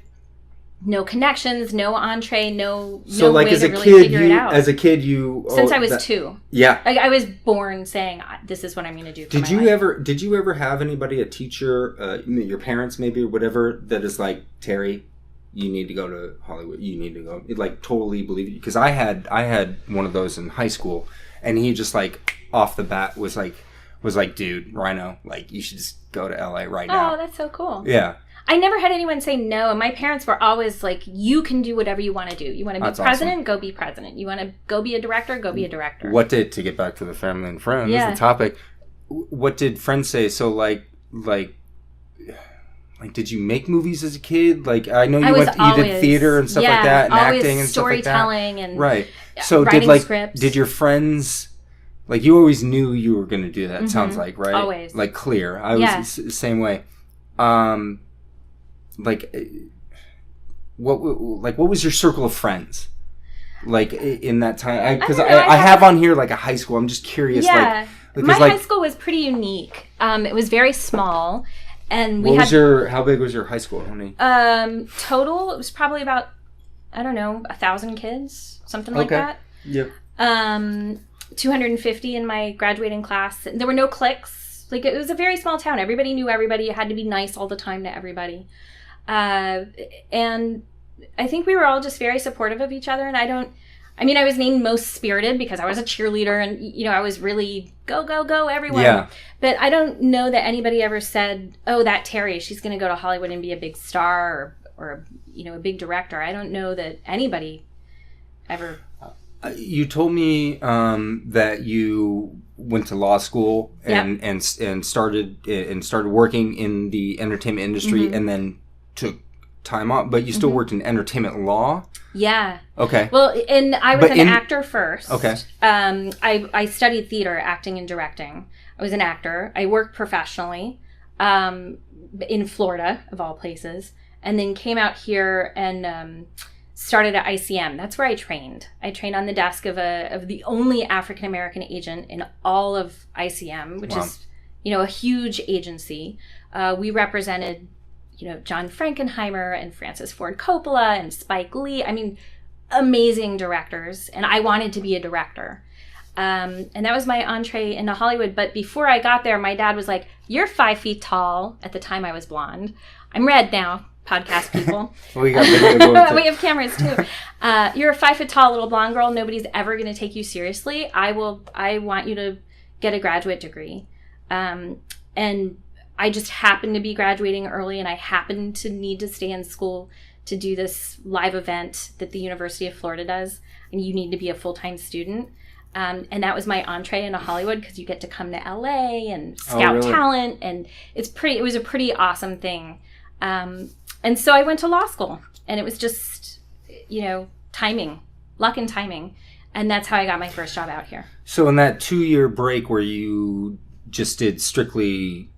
no connections, no entree, no way to really figure it out. As a kid, since I was 2. Yeah. I was born saying, this is what I'm going to do for Did you ever have anybody, a teacher, your parents maybe, or whatever, that is like, Terry, you need to go to Hollywood, you need to go, like, totally believe you? Because I had one of those in high school, and he just like, off the bat was like, dude, Rhino, like, you should just go to LA right now. Oh, that's so cool. Yeah. I never had anyone say no, and my parents were always like, you can do whatever you want to do. You want to be president? Awesome. Go be president. You want to go be a director? Go be a director. To get back to the family and friends, the topic, what did friends say? So like, did you make movies as a kid? Like, I know you did theater and stuff like that, and acting and stuff like that. Storytelling and right. So writing scripts. Did your friends, like, you always knew you were going to do that? It sounds like, right? Always. Like, clear. I was the same way. Like, what was your circle of friends, like, in that time? Because I have on here like a high school. I'm just curious. Yeah, my high school was pretty unique. It was very small, And how big was your high school? How many? Total, it was probably about, I don't know, 1,000 kids, something like that. Yep. 250 in my graduating class. There were no cliques. Like, it was a very small town. Everybody knew everybody. You had to be nice all the time to everybody. And I think we were all just very supportive of each other. And I was named most spirited because I was a cheerleader and, I was really go, go, go, everyone. Yeah. But I don't know that anybody ever said, oh, that Terri, she's going to go to Hollywood and be a big star or a big director. I don't know that anybody ever. You told me that you went to law school and started working in the entertainment industry and then took time off, but you still worked in entertainment law? Yeah. Okay. Well, and I was an actor first. Okay. I studied theater, acting and directing. I was an actor. I worked professionally in Florida, of all places, and then came out here and started at ICM. That's where I trained. I trained on the desk of the only African American agent in all of ICM, which is, a huge agency. We represented, John Frankenheimer and Francis Ford Coppola and Spike Lee. I mean, amazing directors. And I wanted to be a director. And that was my entree into Hollywood. But before I got there, my dad was like, "You're 5 feet tall." At the time, I was blonde. I'm red now. Podcast people. We got video going. We have cameras too. You're a 5 foot tall little blonde girl. Nobody's ever going to take you seriously. I want you to get a graduate degree. And I just happened to be graduating early, and I happened to need to stay in school to do this live event that the University of Florida does. And you need to be a full-time student. And that was my entree into Hollywood because you get to come to LA and scout talent, and it was a pretty awesome thing. And so I went to law school, and it was just, timing, luck and timing. And that's how I got my first job out here. So in that 2-year break where you just did strictly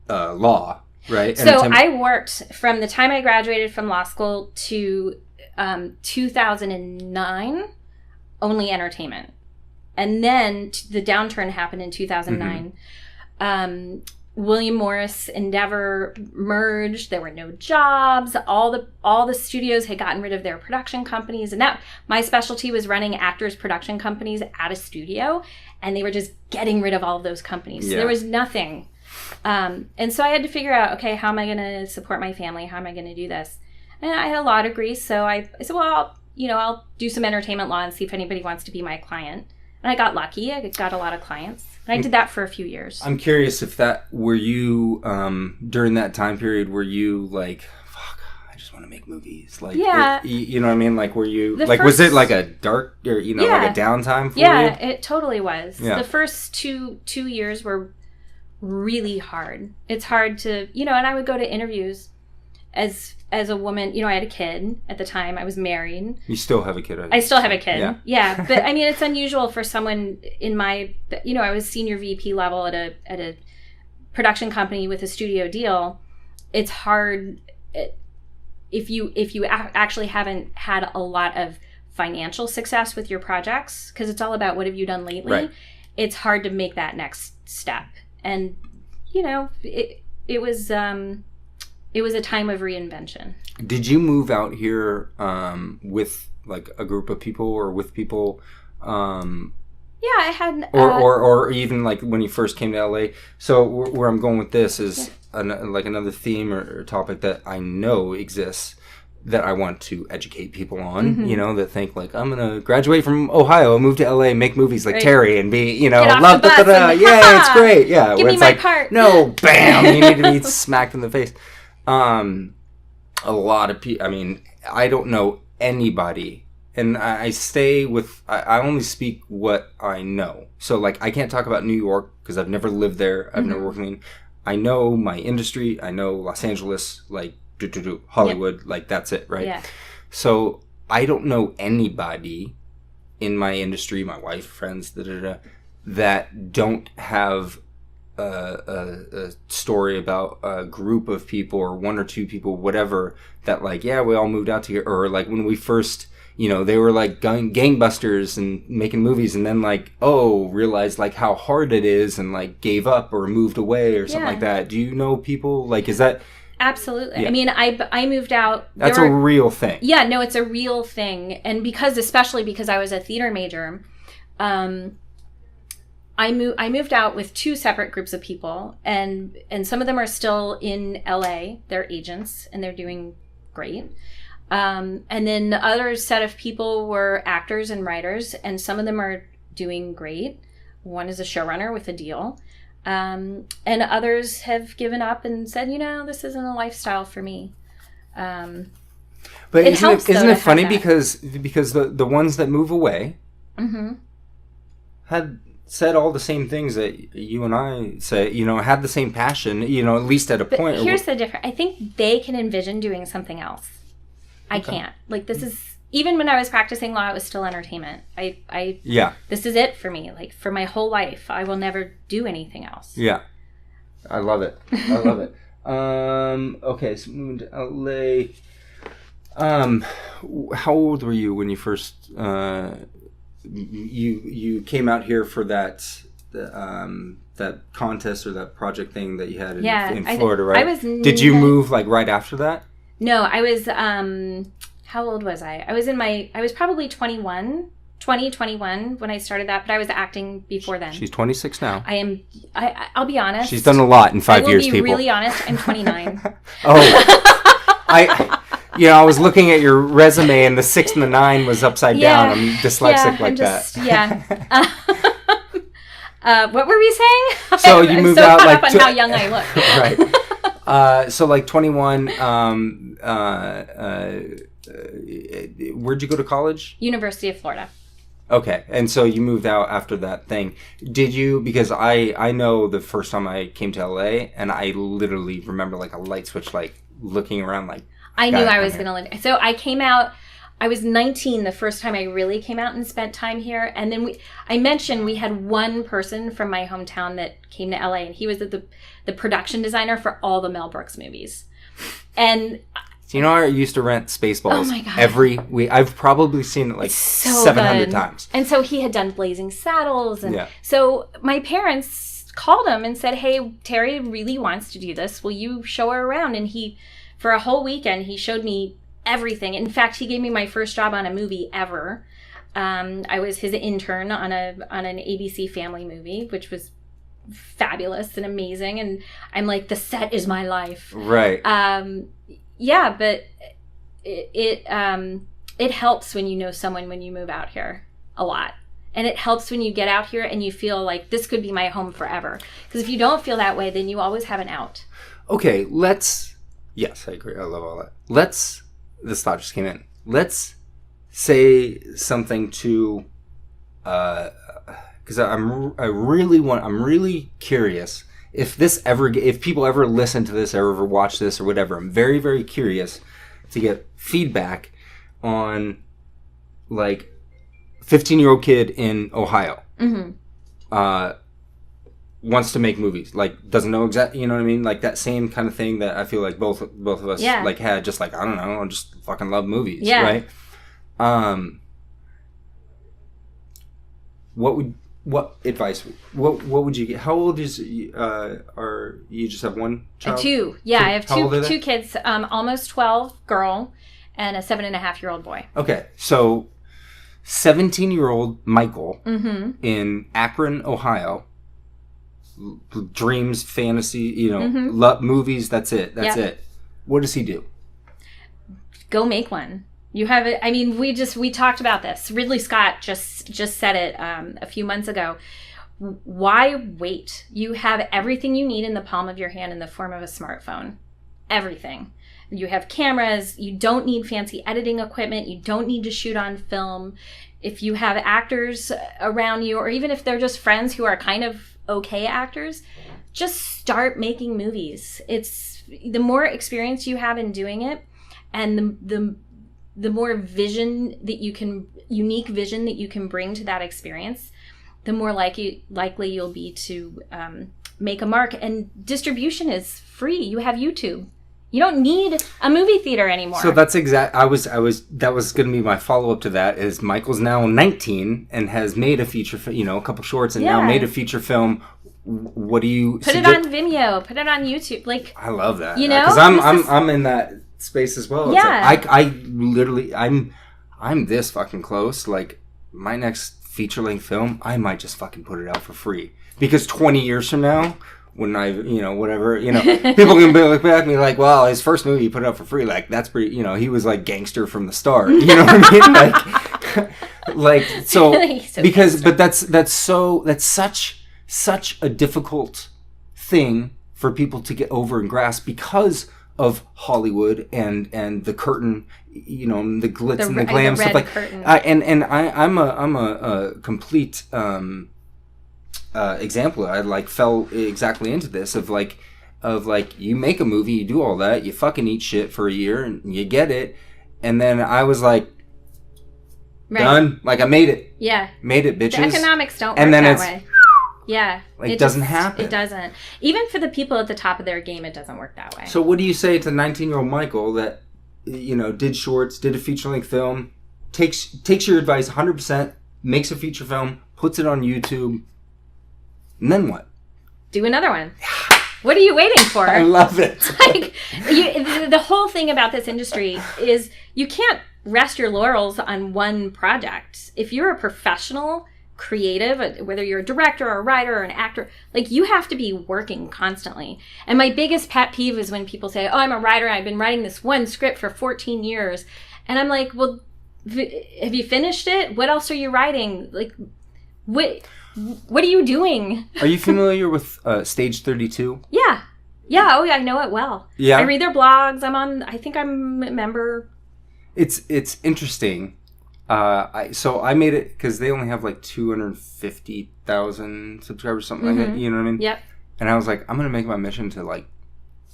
law, right? So I worked from the time I graduated from law school to 2009, only entertainment. And then the downturn happened in 2009. William Morris Endeavor merged. There were no jobs. All the studios had gotten rid of their production companies, and that my specialty was running actors' production companies at a studio, and they were just getting rid of all of those companies. So there was nothing, and so I had to figure out, okay, how am I going to support my family? How am I going to do this? And I had a law degree, so I said, well, I'll do some entertainment law and see if anybody wants to be my client. And I got lucky. I got a lot of clients. And I did that for a few years. I'm curious if were you, during that time period, were you like, fuck, I just want to make movies? Like, yeah. You know what I mean? Like, were you, was it like a dark, or, like a downtime for you? Yeah, it totally was. Yeah. The first two years were really hard. It's hard to, and I would go to interviews as a woman. I had a kid at the time. I was married. You still have a kid? I still have a kid. Yeah. But I mean, it's unusual for someone in my, I was senior VP level at a production company with a studio deal. It's hard if you actually haven't had a lot of financial success with your projects, because it's all about what have you done lately. Right. It's hard to make that next step. And, it was a time of reinvention. Did you move out here with like a group of people or with people? Yeah, I had. Or even like when you first came to LA. So where I'm going with this is another theme or topic that I know exists that I want to educate people on. Mm-hmm. That think like, I'm gonna graduate from Ohio, move to LA, make movies like Terri, and be Get off love the bus and, yeah, it's great. Yeah, give where me it's my like, part. No, bam, you need to be smacked in the face. A lot of people, I don't know anybody, and I stay with, I only speak what I know. So, like, I can't talk about New York because I've never lived there. I've never worked in, I know my industry. I know Los Angeles, like, Hollywood, like, that's it, right? Yeah. So, I don't know anybody in my industry, my wife, friends, that don't have a story about a group of people or one or two people, whatever, that like, yeah, we all moved out together, or like when we first, they were like gangbusters and making movies, and then like realized like how hard it is, and like gave up or moved away or something like that. Do you know people like, is that? Absolutely. Yeah. I mean, I moved out. That's a real thing. Yeah, no, it's a real thing. And especially because I was a theater major, I moved out with 2 separate groups of people, and some of them are still in LA. They're agents, and they're doing great. And then the other set of people were actors and writers, and some of them are doing great. One is a showrunner with a deal. And others have given up and said, this isn't a lifestyle for me. But isn't it funny because the ones that move away had said all the same things that you and I say, had the same passion, at least at a point. But here's the difference. I think they can envision doing something else. I can't. Like, this is, even when I was practicing law, it was still entertainment. This is it for me. Like, for my whole life, I will never do anything else. Yeah. I love it. Okay, so moving to LA. How old were you when you first, you came out here for that contest or that project thing that you had in Florida, right? Did you move like right after that? No, I was, how old was I? I was probably 21 when I started that, but I was acting before then. She's 26 now. I'll be honest. She's done a lot in 5 years, people. I will be really honest, I'm 29. I was looking at your resume and the 6 and the 9 was upside down. I'm dyslexic that. Yeah. What were we saying? So you moved out like on how young I look. Right. So like 21, where'd you go to college? University of Florida. Okay. And so you moved out after that thing. Did you, because I know the first time I came to LA and I literally remember like a light switch, like looking around like. I knew I was going to live. So I came out, I was 19 the first time I really came out and spent time here. And then I mentioned we had one person from my hometown that came to LA, and he was the production designer for all the Mel Brooks movies. And so I used to rent Spaceballs oh my God. every week. I've probably seen it like so 700 good. times. And so he had done Blazing Saddles. And so my parents called him and said, hey, Terri really wants to do this. Will you show her around? And for a whole weekend, he showed me everything. In fact, he gave me my first job on a movie ever. I was his intern on an ABC Family movie, which was fabulous and amazing. And I'm like, the set is my life. Right. Yeah, but it helps when you know someone when you move out here a lot. And it helps when you get out here and you feel like this could be my home forever. Because if you don't feel that way, then you always have an out. Okay, yes, I agree. I love all that. This thought just came in. Let's say something to, because I'm really curious if people ever listen to this or ever watch this or whatever. I'm very, very curious to get feedback on like 15-year-old kid in Ohio. Wants to make movies, like doesn't know exactly, you know what I mean, like that same kind of thing that I feel like both of us like had, just like I don't know, I just fucking love movies, right? What advice? What would you get? How old is are you? Just have one child? 2. Yeah, I have two kids. Almost 12 girl, and a 7.5-year-old boy. Okay, so 17-year-old Michael in Akron, Ohio. Dreams, fantasy, love movies. That's it. That's it. What does he do? Go make one. You have it. I mean, we talked about this. Ridley Scott just said it a few months ago. Why wait? You have everything you need in the palm of your hand in the form of a smartphone. Everything. You have cameras. You don't need fancy editing equipment. You don't need to shoot on film. If you have actors around you, or even if they're just friends who are kind of okay actors, just start making movies. It's the more experience you have in doing it, and the more vision that you can, unique vision that you can bring to that experience, the more likely you'll be to make a mark. And distribution is free. You have YouTube. You don't need a movie theater anymore. So that's that was going to be my follow-up to that, is Michael's now 19 and has made a feature, a couple shorts, and now made a feature film. What do you put it on Vimeo, put it on YouTube? Like, I love that. Because I'm in that space as well. Yeah. It's like I literally I'm this fucking close. Like, my next feature-length film, I might just fucking put it out for free, because 20 years from now, when I, whatever, people can look back at me like, well, his first movie he put it up for free. Like, that's pretty, he was like gangster from the start. You know what I mean? Like so because, gangster. But that's such a difficult thing for people to get over and grasp, because of Hollywood and the curtain, the glitz and the glam, stuff like. I'm a complete. Example, I fell exactly into this of you make a movie, you do all that, you fucking eat shit for a year and you get it, and then I was like, done, like I made it, made it, bitches. The economics don't work that way. Yeah, it doesn't happen. It doesn't. Even for the people at the top of their game, it doesn't work that way. So what do you say to 19-year-old Michael that did shorts, did a feature-length film, takes your advice 100%, makes a feature film, puts it on YouTube? And then what? Do another one. What are you waiting for? I love it. The whole thing about this industry is you can't rest your laurels on one project. If you're a professional creative, whether you're a director or a writer or an actor, you have to be working constantly. And my biggest pet peeve is when people say, oh, I'm a writer, I've been writing this one script for 14 years. And I'm like, well, have you finished it? What else are you writing? What are you doing? Are you familiar with Stage 32? Yeah. Oh, yeah, I know it well. Yeah. I read their blogs. I think I'm a member. It's interesting. So I made it because they only have 250,000 subscribers, something like that. You know what I mean? Yep. And I was like, I'm going to make my mission to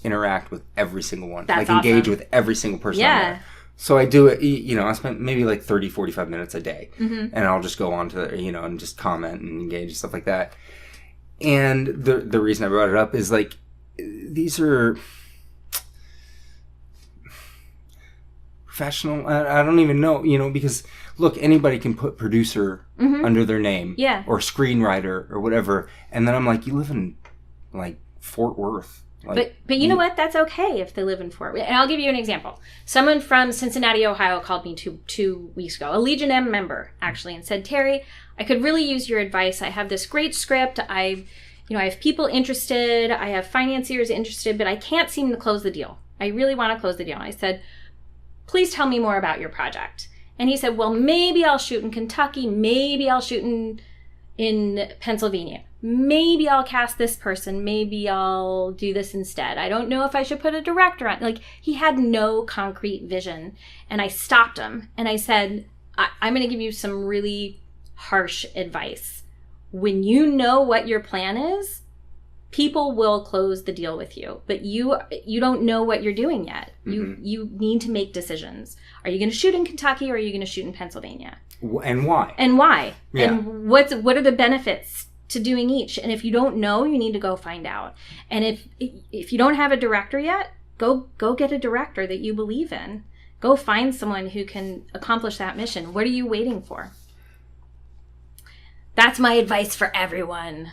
interact with every single one. That's engage awesome. With every single person on there. So I do it, I spent maybe 30, 45 minutes a day. Mm-hmm. And I'll just go on to, and just comment and engage and stuff like that. And the reason I brought it up is these are professional. I don't even know, because look, anybody can put producer under their name. Yeah. Or screenwriter or whatever. And then I'm like, you live in Fort Worth. But you know what? That's okay if they live in Fort Worth. And I'll give you an example. Someone from Cincinnati, Ohio called me two weeks ago, a Legion M member, actually, and said, Terri, I could really use your advice. I have this great script. I have people interested. I have financiers interested, but I can't seem to close the deal. I really want to close the deal. I said, please tell me more about your project. And he said, well, maybe I'll shoot in Kentucky. Maybe I'll shoot in Pennsylvania. Maybe I'll cast this person. Maybe I'll do this instead. I don't know if I should put a director on. He had no concrete vision. And I stopped him and I said, I'm going to give you some really harsh advice. When you know what your plan is, people will close the deal with you. But you don't know what you're doing yet. Mm-hmm. You need to make decisions. Are you going to shoot in Kentucky or are you going to shoot in Pennsylvania? And why? Yeah. And what are the benefits to doing each? And if you don't know, you need to go find out. And if you don't have a director yet, go get a director that you believe in. Go find someone who can accomplish that mission. What are you waiting for? That's my advice for everyone.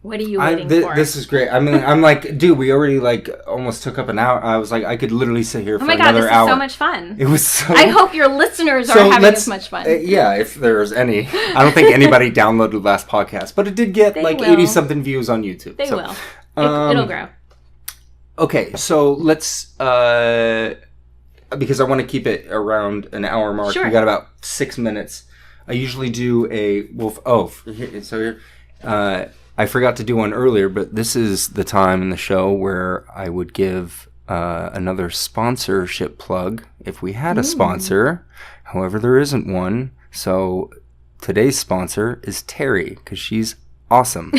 What are you waiting for? This is great. I mean, I'm like, dude, we already almost took up an hour. I was like, I could literally sit here for another hour. Oh my God, this is so much fun. It was so... I hope your listeners are having as much fun. Yeah, if there's any. I don't think anybody downloaded the last podcast, but it did get 80-something views on YouTube. They will. It'll grow. Okay, so let's... because I want to keep it around an hour mark. Sure. We got about 6 minutes. I usually do a... I forgot to do one earlier, but this is the time in the show where I would give another sponsorship plug if we had a sponsor. However, there isn't one. So today's sponsor is Terri, because she's awesome.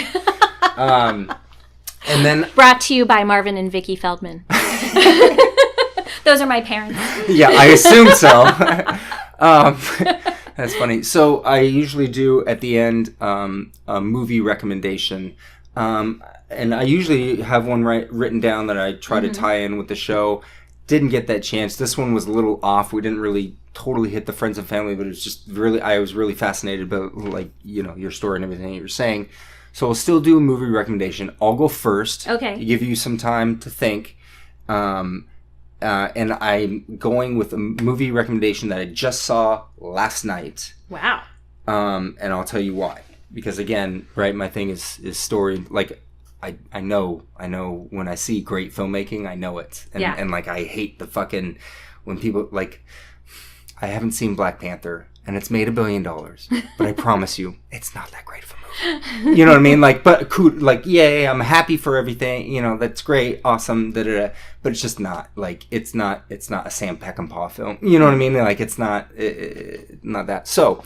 And then brought to you by Marvin and Vicky Feldman. Those are my parents. Yeah, I assume so. That's funny. So I usually do at the end a movie recommendation. And and I usually have one written down that I try to tie in with the show. Didn't get that chance. This one was a little off. We didn't really totally hit the friends and family, but it was just really, I was really fascinated by, like, your story and everything you were saying. So we'll still do a movie recommendation. I'll go first. Okay. To give you some time to think. And I'm going with a movie recommendation that I just saw last night. Wow. And I'll tell you why. Because again, right, my thing is story. Like, I know when I see great filmmaking, I know it. And like, I hate the fucking, when people, like, I haven't seen Black Panther, and it's made $1 billion, but I promise you, it's not that great of a movie. You know what I mean? Like, but, like, yeah, I'm happy for everything, that's great, awesome, but it's just not, like, it's not a Sam Peckinpah film. You know what I mean? Like, it's not that. So,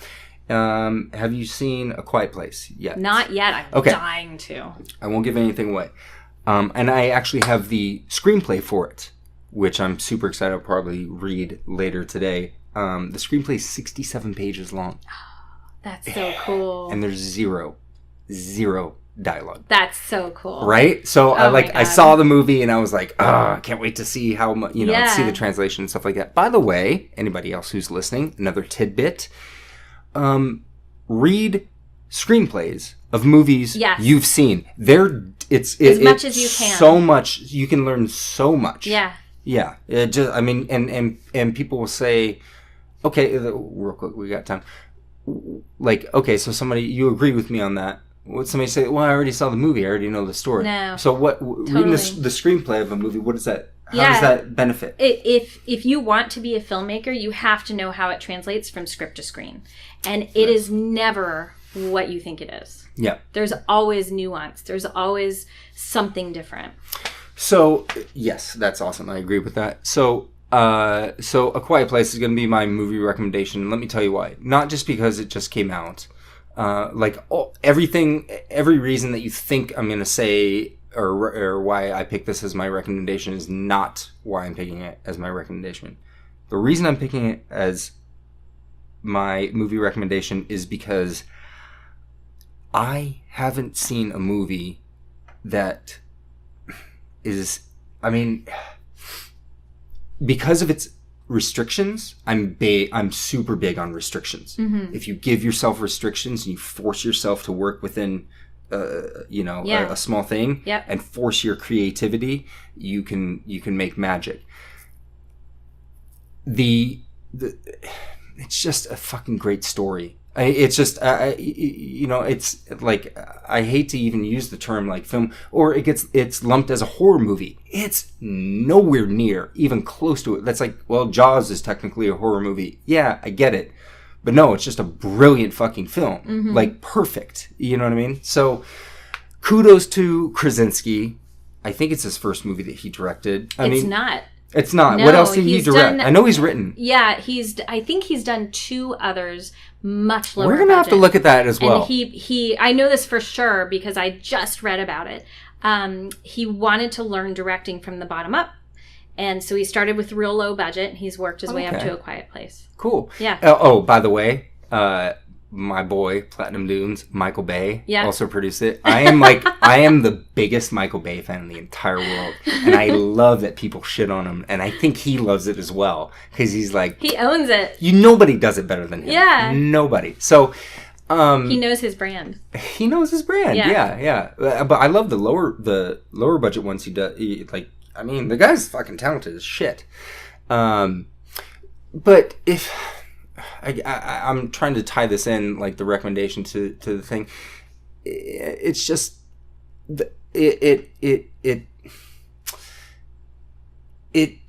have you seen A Quiet Place yet? Not yet. I'm dying to. I won't give anything away. And I actually have the screenplay for it, which I'm super excited. I'll probably read later today. The screenplay is 67 pages long. That's so cool. And there's zero dialogue. That's so cool. Right? So I saw the movie and I was like, I can't wait to see how much, see the translation and stuff like that. By the way, anybody else who's listening, another tidbit. Read screenplays of movies you've seen. It's as much as you can. So much, you can learn so much. Yeah. Yeah. And people will say, okay, real quick, we got time. Like, okay, so you agree with me on that. What somebody say? Well, I already saw the movie. I already know the story. No. So reading the screenplay of a movie, what is that? How does that benefit? If you want to be a filmmaker, you have to know how it translates from script to screen. And it is never what you think it is. Yeah. There's always nuance. There's always something different. So, yes, that's awesome. I agree with that. So A Quiet Place is going to be my movie recommendation. Let me tell you why. Not just because it just came out. Every reason that you think I'm going to say or why I picked this as my recommendation is not why I'm picking it as my recommendation. The reason I'm picking it as my movie recommendation is because I haven't seen a movie that is, because of its restrictions, I'm super big on restrictions. Mm-hmm. If you give yourself restrictions and you force yourself to work within a small thing and force your creativity, you can make magic. It's just a fucking great story. It's just, it's like, I hate to even use the term like film, or it's lumped as a horror movie. It's nowhere near even close to it. That's like, well, Jaws is technically a horror movie. Yeah, I get it. But no, it's just a brilliant fucking film. Mm-hmm. Like, perfect. You know what I mean? So, kudos to Krasinski. I think it's his first movie that he directed. It's not. It's not. No, what else did he direct? I know he's written. Yeah, I think he's done 2 others, much lower. We're going to have to look at that as well. And I know this for sure because I just read about it. He wanted to learn directing from the bottom up. And so he started with real low budget. He's worked his way up to A Quiet Place. Cool. Yeah. By the way, my boy, Platinum Dunes, Michael Bay, also produced it. I am the biggest Michael Bay fan in the entire world. And I love that people shit on him. And I think he loves it as well. Because he's like... He owns it. Nobody does it better than him. Yeah. Nobody. So... he knows his brand. He knows his brand. Yeah. But I love the lower budget ones he does. The guy's fucking talented as shit. But if... I'm trying to tie this in, like the recommendation to the thing. It's just it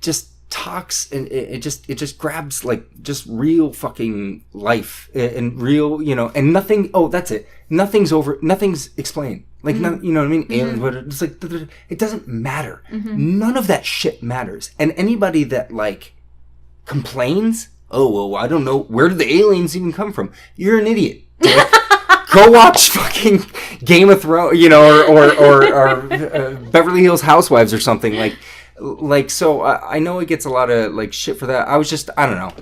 just talks and it just grabs like just real fucking life and real, and nothing. Oh, that's it. Nothing's explained. Like, mm-hmm. You know what I mean? Mm-hmm. But it's like it doesn't matter. Mm-hmm. None of that shit matters. And anybody that like complains. Oh, well, I don't know. Where did the aliens even come from? You're an idiot. Go watch fucking Game of Thrones, or Beverly Hills Housewives or something. Like, like, so I know it gets a lot of like shit for that. I don't know.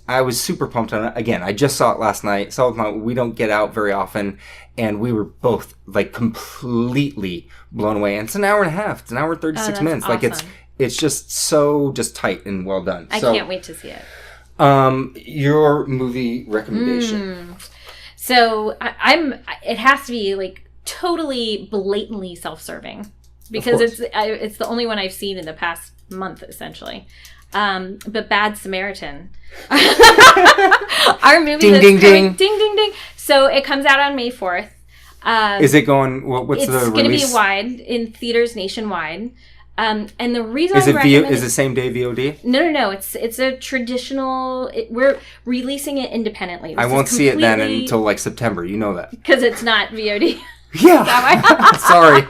I was super pumped on it. Again, I just saw it last night. We don't get out very often, and we were both like completely blown away. And it's an hour and a half. It's an hour and 36 minutes. Awesome. Like it's just so just tight and well done. I can't wait to see it. Your movie recommendation. So it has to be like totally blatantly self-serving because it's the only one I've seen in the past month essentially. But Bad Samaritan. Our movie ding, ding. Ding ding ding. So it comes out on May 4th. Is it going what's the release? It's going to be wide in theaters nationwide. And the reason is it same day VOD? No. It's a traditional. We're releasing it independently. I won't see it then until like September. You know that because it's not VOD. Yeah. Sorry.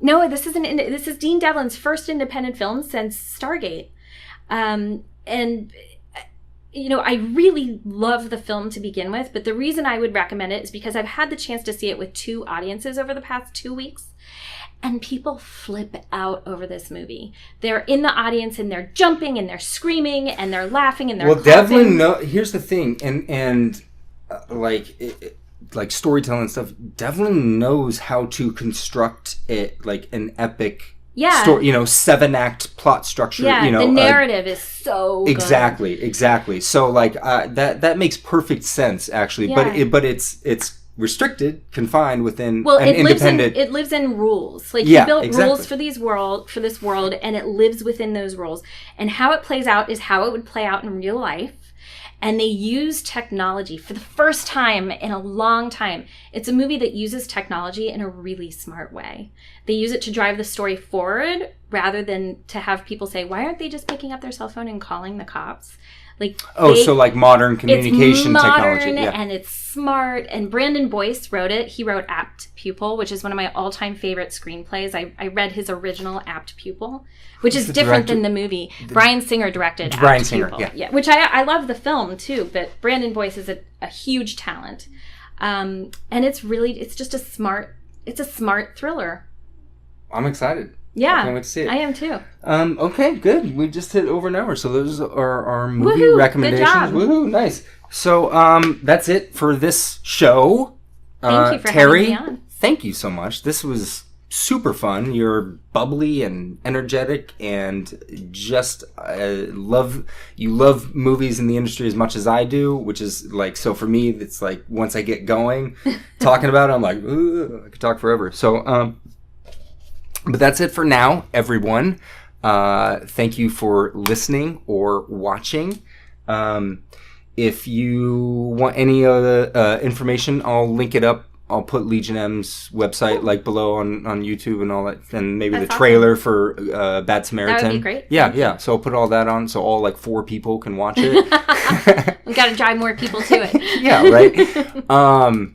No, this is Dean Devlin's first independent film since Stargate, and I really love the film to begin with. But the reason I would recommend it is because I've had the chance to see it with 2 audiences over the past 2 weeks. And people flip out over this movie. They're in the audience and they're jumping and they're screaming and they're laughing and they're clapping. Here's the thing, and like storytelling and stuff. Devlin knows how to construct it like an epic story. 7-act plot structure. Yeah, the narrative is so good. Exactly. So like that makes perfect sense actually. Yeah. But it's restricted, confined within an independent. It lives in rules. Like he built rules for this world, and it lives within those rules. And how it plays out is how it would play out in real life. And they use technology for the first time in a long time. It's a movie that uses technology in a really smart way. They use it to drive the story forward rather than to have people say, "Why aren't they just picking up their cell phone and calling the cops?" So like modern communication technology. Yeah. And it's smart. And Brandon Boyce wrote it. He wrote Apt Pupil, which is one of my all-time favorite screenplays. I read his original Apt Pupil, which is different than the movie. Bryan Singer directed Apt Pupil. Yeah. Which I love the film too, but Brandon Boyce is a huge talent. And it's just a smart thriller. I'm excited. Yeah, I can't wait to see it. I am too. Okay, good. We just hit over an hour, so those are our movie recommendations. Good job. Woohoo! Nice. So that's it for this show. Thank you for Terri, having me on. Thank you so much. This was super fun. You're bubbly and energetic, and just love movies in the industry as much as I do. Which is like, so for me, it's like once I get going, talking about it, I'm like, I could talk forever. So. But that's it for now, everyone. Thank you for listening or watching. If you want any other information, I'll link it up. I'll put Legion M's website like below on YouTube and all that, and maybe the trailer for Bad Samaritan. That would be great. Yeah. So I'll put all that on, so all like 4 people can watch it. We've got to drive more people to it. Yeah, right.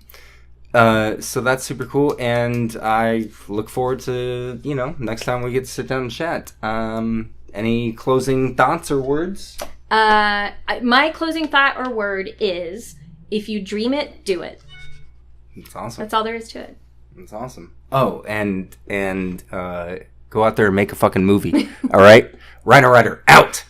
So that's super cool, and I look forward to, next time we get to sit down and chat. Any closing thoughts or words? My closing thought or word is, if you dream it, do it. That's awesome. That's all there is to it. That's awesome. Oh, and go out there and make a fucking movie. All right? RynoRyder, out!